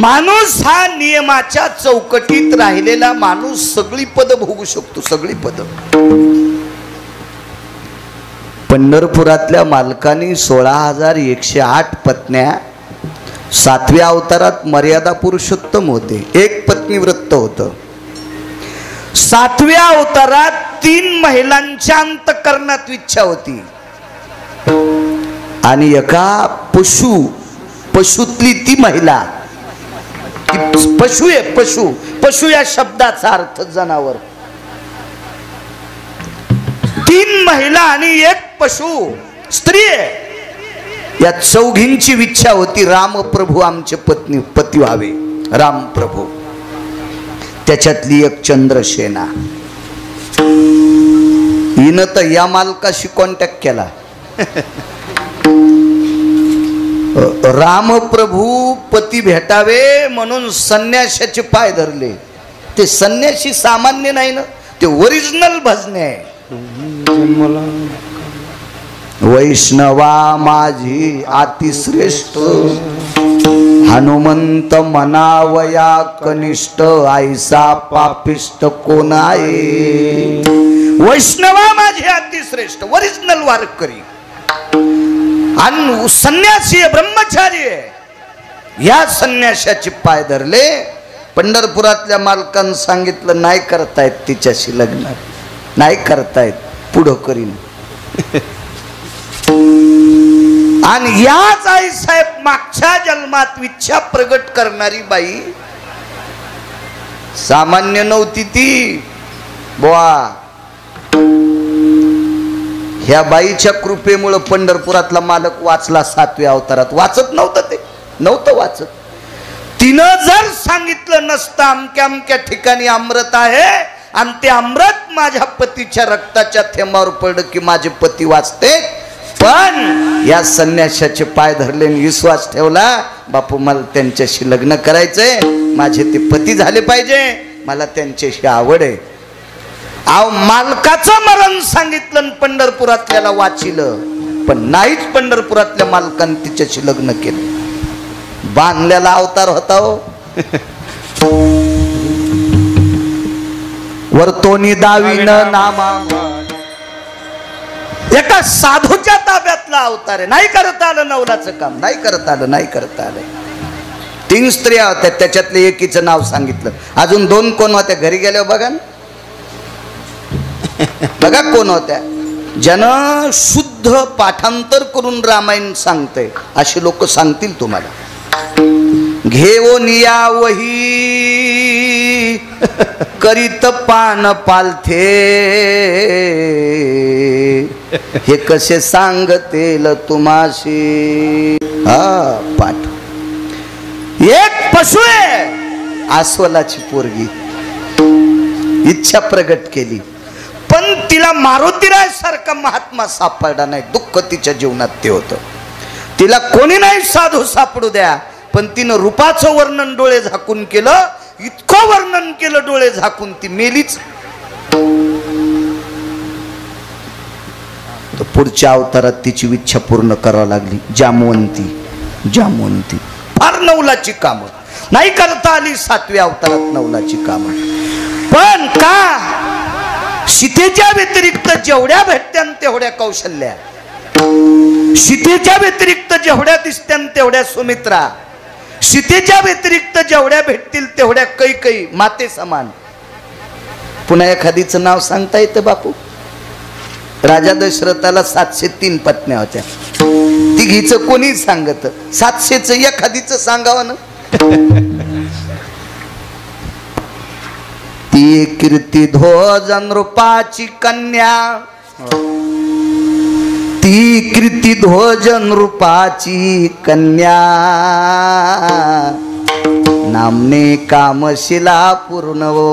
माणूस हा नियमाच्या चौकटीत राहिलेला माणूस सगळी पद भोगू शकतो. सगळी पद. पंढरपुरातल्या मालकांनी 16,108 पत्न्या, 7व्या अवतारात मर्यादा पुरुषोत्तम होते, एक पत्नी व्रत होतं. 7व्या अवतारात 3 महिलांच्या अंतःकरणात इच्छा होती आणि एका पशुतली ती महिला, पशु आहे, पशु या शब्दाचा अर्थ जनावर. 3 महिला आणि एक पशु स्त्री आहे. या चौघींची इच्छा होती रामप्रभू आमचे पती व्हावे, रामप्रभू. त्याच्यातली एक चंद्रसेना, हिनं तर या मालकाशी कॉन्टॅक्ट केला. रामप्रभू पती भेटावे म्हणून संन्याशाचे पाय धरले. ते संन्याशी सामान्य नाही ना, ते ओरिजिनल भजने आहे. वैष्णवा माझी अतिश्रेष्ठ, हनुमंत मनावया कनिष्ठ, आईसा पापिष्ट कोण आहे. वैष्णवा माझी अतिश्रेष्ठ, ओरिजिनल वारकरी आणि संन्यासी ब्रह्मचारी आहे. या संन्याशाचे पाय धरले. पंढरपुरातल्या मालकांनी सांगितलं नाही करतायत तिच्याशी लग्न, नाही करतायत, पुढं करीन. आणि याच आई साहेब मागच्या जन्मात इच्छा प्रगट करणारी बाई सामान्य नव्हती ती बुवा. ह्या बाईच्या कृपेमुळे पंढरपुरातला मालक वाचला 7व्या अवतारात. वाचत नव्हतं, ते नव्हतं वाचत. तिनं जर सांगितलं नसतं अमक्या अमक्या ठिकाणी अमृत आहे आणि ते अमृत माझ्या पतीच्या रक्ताच्या थेंबावर पडलं की माझे पती वाचते, पण या संन्याशाचे पाय धरले आणि विश्वास ठेवला, बापू मला त्यांच्याशी लग्न करायचंय, माझे ते पती झाले पाहिजे, मला त्यांच्याशी आवड आहे. अहो मालकाचं मरण सांगितलं पंढरपुरातल्याला वाचिलं, पण नाहीच पंढरपुरातल्या मालकांनी तिच्याशी लग्न केलं. बांधलेला अवतार होता हो. वर्तोनी दावीनं नामा, एका साधूच्या ताब्यातला अवतार आहे. नाही करता आलं नवलाचं काम, नाही करता आलं. 3 स्त्रिया होत्या, त्याच्यातले एकीचं नाव सांगितलं. अजून 2 कोण होत्या घरी गेल्यावर बघा ना, बघा कोण होत्या. ज्यानं शुद्ध पाठांतर करून रामायण सांगतय असे लोक सांगतील तुम्हाला. घेऊन या वही करीत पान पालथे, हे कसे सांगतेल तुम्हाशी. हा पाठ. एक पशु आहे, अस्वलाची पोरगी, इच्छा प्रगट केली, पण तिला मारुतीराय सारखा महात्मा सापडला नाही. दुःख तिच्या जीवनात ते होतं. तिला कोणी नाही साधू सापडू द्या, पण तिनं रूपाचं वर्णन डोळे झाकून केलं, इतकं वर्णन केलं डोळे झाकून, ती मेलीच. तर पुढच्या अवतारात तिची इच्छा पूर्ण करावी लागली. जामवंती फार नवलाची कामं नाही करता आली 7व्या अवतारात नवलाची कामं. पण का सीतेच्या व्यतिरिक्त जेवढ्या भेटत्यान तेवढ्या कौशल्या, सीतेच्या व्यतिरिक्त जेवढ्या दिसत्यान तेवढ्या सुमित्रा, सीतेच्या व्यतिरिक्त जेवढ्या भेटतील तेवढ्या कैकई माते समान. पुन्हा एखादीचं नाव सांगता येतं बापू. राजा दशरथाला 703 पत्न्या होत्या. तिघीचं कोणी सांगत, 700चं एखादीचं सांगावं ना. ती कीर्ती ध्वजन रूपाची कन्या, ती कीर्ती ध्वजन रूपाची कन्या, नामने कामशिला पूर्णवो.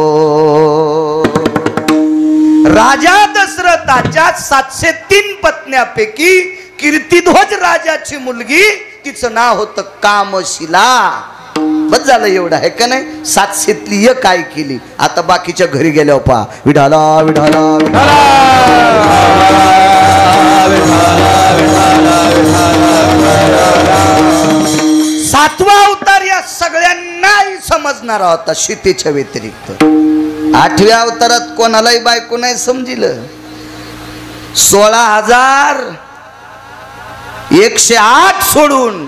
राजा दशरथाच्या 703 पत्न्यापैकी कीर्तिध्वज राजाची मुलगी, तिचं नाव होतं कामशिला. बस झालं एवढं आहे का नाही. 700तली एक काय केली. आता बाकीच्या घरी गेल्यावर पहा, विठाला विठाला विठाला. 7वा अवतार या सगळ्यांनाही समजणारा होता सीतेच्या व्यतिरिक्त. 8व्या अवतारात कोणालाही बायको नाही समजिलं. 16,108 सोडून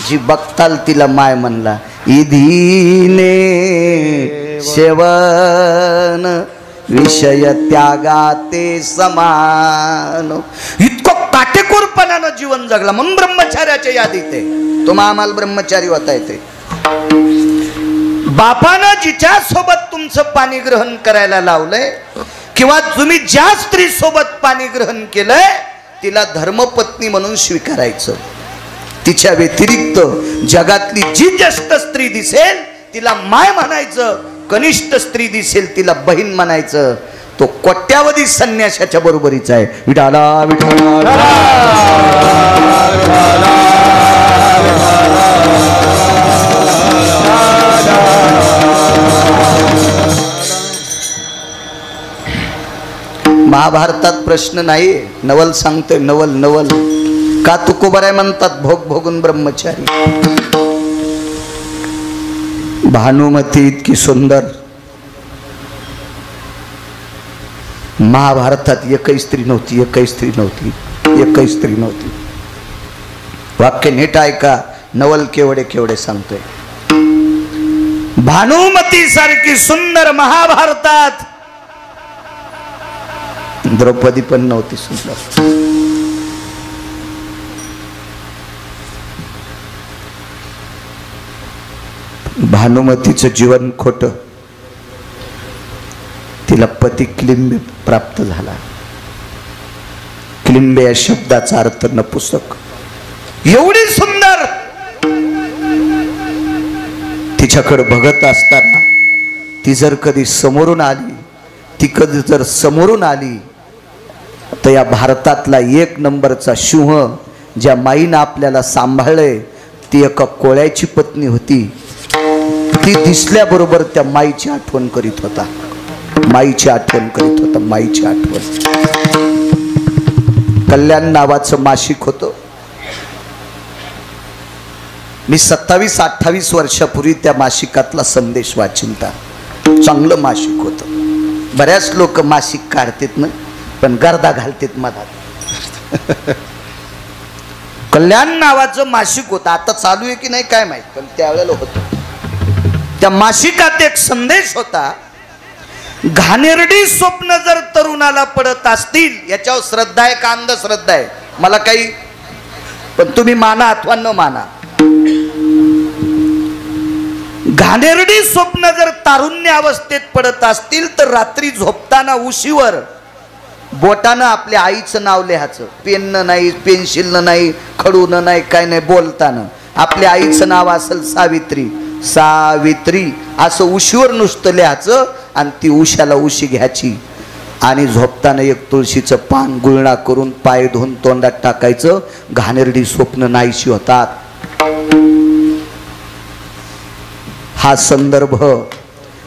जी बघताल तिला माय म्हणला. इधीने सेवन विषय त्यागाते समान. इतकं काटेकोरपणानं जीवन जगला म्हणून ब्रह्मचार्याच्या यादीत आहे. तुम्हा आम्हाला ब्रह्मचारी होता येते. बापानं जिच्या सोबत तुमचं पाणी ग्रहण करायला लावलंय किंवा तुम्ही ज्या स्त्री सोबत पाणी ग्रहण केलंय तिला धर्मपत्नी म्हणून स्वीकारायचं. तिच्या व्यतिरिक्त जगातली जी ज्येष्ठ स्त्री दिसेल तिला माय म्हणायचं, कनिष्ठ स्त्री दिसेल तिला बहीण म्हणायचं. तो कोट्यावधी संन्याशाच्या बरोबरीचा आहे. विठाला विठाला महाभारतात प्रश्न नाही. नवल सांगतोय. नवल नवल का तुकोबाराय म्हणतात भोग भोगून ब्रह्मचारी. भानुमती इतकी सुंदर. महाभारतात एकही स्त्री नव्हती. एकही स्त्री नव्हती. एकही स्त्री नव्हती. वाक्य नीट ऐका. नवल केवढे केवढे सांगतोय. भानुमती सारखी सुंदर महाभारतात द्रौपदी पण नव्हती सुंदर. भानुमतीचं जीवन खोट. तिला पती क्लिंबे प्राप्त झाला. क्लिंबे या शब्दाचा अर्थ नपुसक. एवढी सुंदर. तिच्याकडे बघत असताना ती जर कधी समोरून आली, ती कधी जर समोरून आली तर या भारतातला 1 नंबरचा सिंह ज्या माईनं आपल्याला सांभाळले ती एका कोळ्याची पत्नी होती. ती दिसल्याबरोबर त्या माईची आठवण करीत होता. माईची आठवण करीत होता. माईची आठवण. कल्याण नावाचं मासिक होतं. मी 27-28 वर्षापूर्वी त्या मासिकातला संदेश वाचिलता. चांगलं मासिक होतं. बऱ्याच लोक मासिक काढतात ना, पण गर्दा घालतात मधात. कल्याण नावाचं मासिक होतं. आता चालू आहे की नाही काय माहित, पण त्यावेळेला होतं. त्या मासिकात एक संदेश होता. घाणेरडी स्वप्न जर तरुणाला पडत असतील, याच्यावर श्रद्धा आहे का अंधश्रद्धा आहे मला काही, पण तुम्ही माना अथवा न माना. घाणेरडी स्वप्न जर तारुण्य अवस्थेत पडत असतील तर रात्री झोपताना उशीवर बोटानं आपल्या आईचं नाव लिहायचं. पेननं नाही, पेन्सिलनं नाही, खडूनं नाही, काय नाही, बोलताना आपल्या आईचं नाव असेल सावित्री, सावित्री असं उशीवर नुसतं लिहायचं आणि ती उशाला उशी घ्यायची आणि झोपताना एक तुळशीचं पान गुळणा करून पाय धुवून तोंडात टाकायचं. घाणेरडी स्वप्न नाहीशी होतात.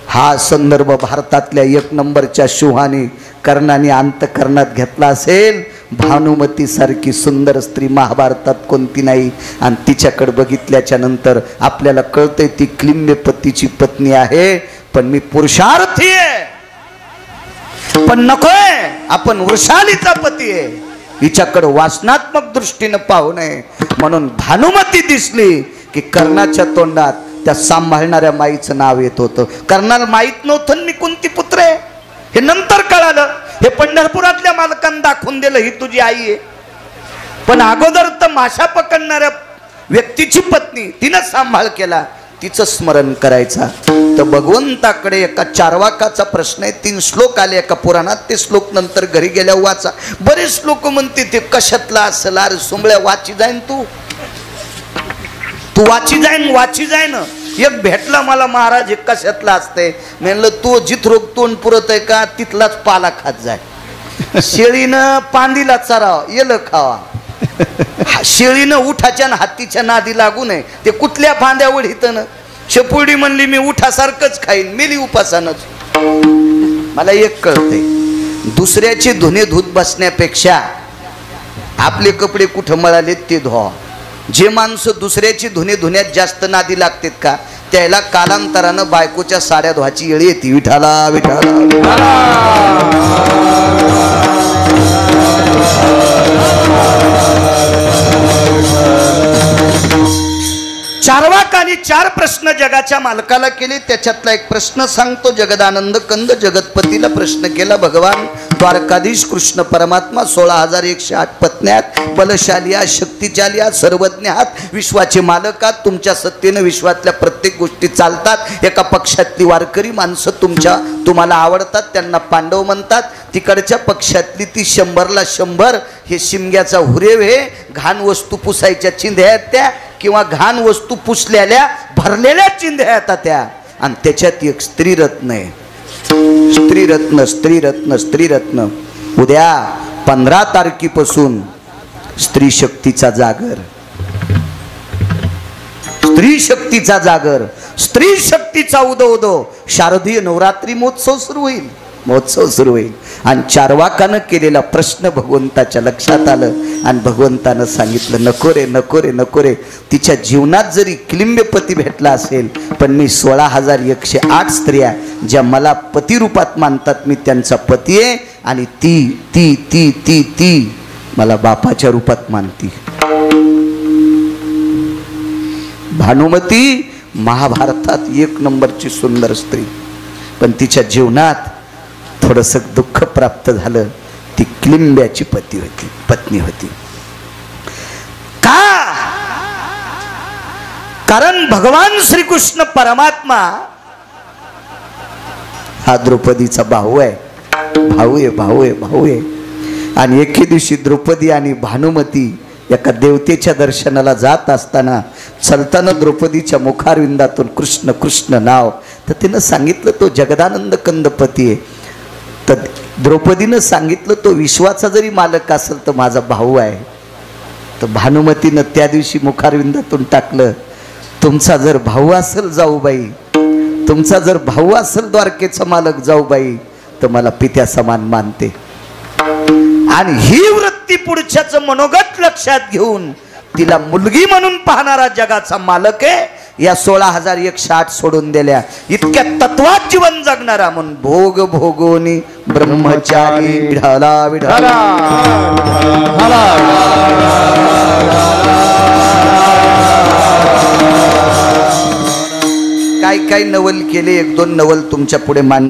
हा संदर्भ भारतातल्या 1 नंबरच्या शिवहानी कर्णाने अंतकरणात घेतला असेल. भानुमती सारखी सुंदर स्त्री महाभारतात कोणती नाही. आणि तिच्याकडे बघितल्याच्या नंतर आपल्याला कळतंय ती क्लिंबे पतीची पत्नी आहे. पण मी पुरुषार्थी आहे, पण नकोय. आपण वृषालीचा पती आहे. हिच्याकडे वासनात्मक दृष्टीनं पाहू नये. म्हणून भानुमती दिसली की कर्णाच्या तोंडात त्या सांभाळणाऱ्या माईचं नाव येत होतं. कर्णाला माहित नव्हतं मी कोणती पुत्र आहे. हे नंतर कळालं. हे पंढरपुरातल्या मालकांना दाखवून दिलं ही तुझी आई आहे. पण अगोदर तर माशा पकडणाऱ्या व्यक्तीची पत्नी तिनं सांभाळ केला. तिचं स्मरण करायचा. तर भगवंताकडे एका चारवाकाचा प्रश्न आहे. 3 श्लोक आले एका पुराणात. ते श्लोक नंतर घरी गेल्या वाचा. बरेच लोक म्हणते ते कशातला असेल. अरे सुंबळ्या वाची जाईन तू वाची जाईन. एक भेटला मला महाराज हे कशातला असते. म्हणलं तू जिथ रोग तोंड पुरत आहे का तिथलाच पाला खात जाय. शेळीनं पांदीला चराव येलं खावा. शेळीनं उठाच्या हातीच्या नादी लागू नये. ते कुठल्या फांद्या वढीतन शेपुर्डी म्हणली मी उठासारखंच खाईन, मेली उपासानच. मला एक कळतंय, दुसऱ्याचे धुणे धुत बसण्यापेक्षा आपले कपडे कुठं मळाले ते धुवा. जे माणसं दुसऱ्याची धुणे धुण्यात जास्त नादी लागतात का त्याला कालांतरानं बायकोच्या साड्या धुवायची येळ येते. विठाला विठाला 4 प्रश्न जगाच्या मालकाला केले. त्याच्यातला एक प्रश्न सांगतो. जगदानंद कंद जगतपतीला प्रश्न केला. भगवान द्वारकाधीश कृष्ण परमात्मा 16,108 पत्न्यात, बलशाली आहात, शक्तिशाली आहात, सर्वज्ञ आहात, विश्वाचे मालक आहात, तुमच्या सत्तेनं विश्वातल्या प्रत्येक गोष्टी चालतात. एका पक्षातली वारकरी माणसं तुम्हाला आवडतात, त्यांना पांडव म्हणतात. तिकडच्या पक्षातली ती 100ला 100 हे शिमग्याचा हुरेव हे घाण वस्तू पुसायच्या चिंध्या आहेत त्या, किंवा घाण वस्तू पुसलेल्या भरलेल्या चिंध्या येतात त्या. आणि त्याच्यात एक स्त्रीरत्न आहे. स्त्रीरत्न स्त्रीरत्न स्त्रीरत्न. उद्या 15 तारखेपासून स्त्री शक्तीचा जागर, स्त्री शक्तीचा जागर, स्त्री शक्तीचा उदो शारदीय नवरात्री महोत्सव सुरू होईल. महोत्सव सुरू होईल. आणि चारवाकानं केलेला प्रश्न भगवंताच्या लक्षात आलं आणि भगवंतानं सांगितलं, नको रे नको रे नको रे. तिच्या जीवनात जरी किलिंबपती भेटला असेल, पण मी 16,108 स्त्रिया ज्या मला पती रूपात मानतात, मी त्यांचा पती आहे. आणि ती ती ती ती ती मला बापाच्या रूपात मानती. भानुमती महाभारतात 1 नंबरची सुंदर स्त्री, पण तिच्या जीवनात थोडंसं दुःख प्राप्त झालं. ती किलिंब्याची पत्नी होती. का? कारण भगवान श्रीकृष्ण परमात्मा हा द्रौपदीचा भाऊ आहे. भाऊ आहे भाऊ आहे भाऊ आहे. आणि एके दिवशी द्रौपदी आणि भानुमती एका देवतेच्या दर्शनाला जात असताना चलताना द्रौपदीच्या मुखारविंदातून कृष्ण कृष्ण नाव, तर तिनं सांगितलं तो जगदानंद कंदपती आहे. तर द्रौपदीनं सांगितलं तो विश्वाचा जरी मालक असेल तर माझा भाऊ आहे. तर भानुमतीनं त्या दिवशी मुखारविंदातून टाकलं, तुमचा जर भाऊ असेल जाऊबाई, तुमचा जर भाऊ असेल द्वारकेचा मालक जाऊबाई, तर मला पित्या समान मानते. आणि ही वृत्ती पुढच्याचं मनोगत लक्षात घेऊन तिला मुलगी म्हणून पाहणारा जगाचा मालक आहे. या 16,108 सोडून दिल्या. इतक्या तत्वात जीवन जगणारा म्हणून भोग भोगोनी ब्रह्मचारी विढाला विढाला. काय काय नवल केले, 1-2 नवल तुमच्या पुढे मान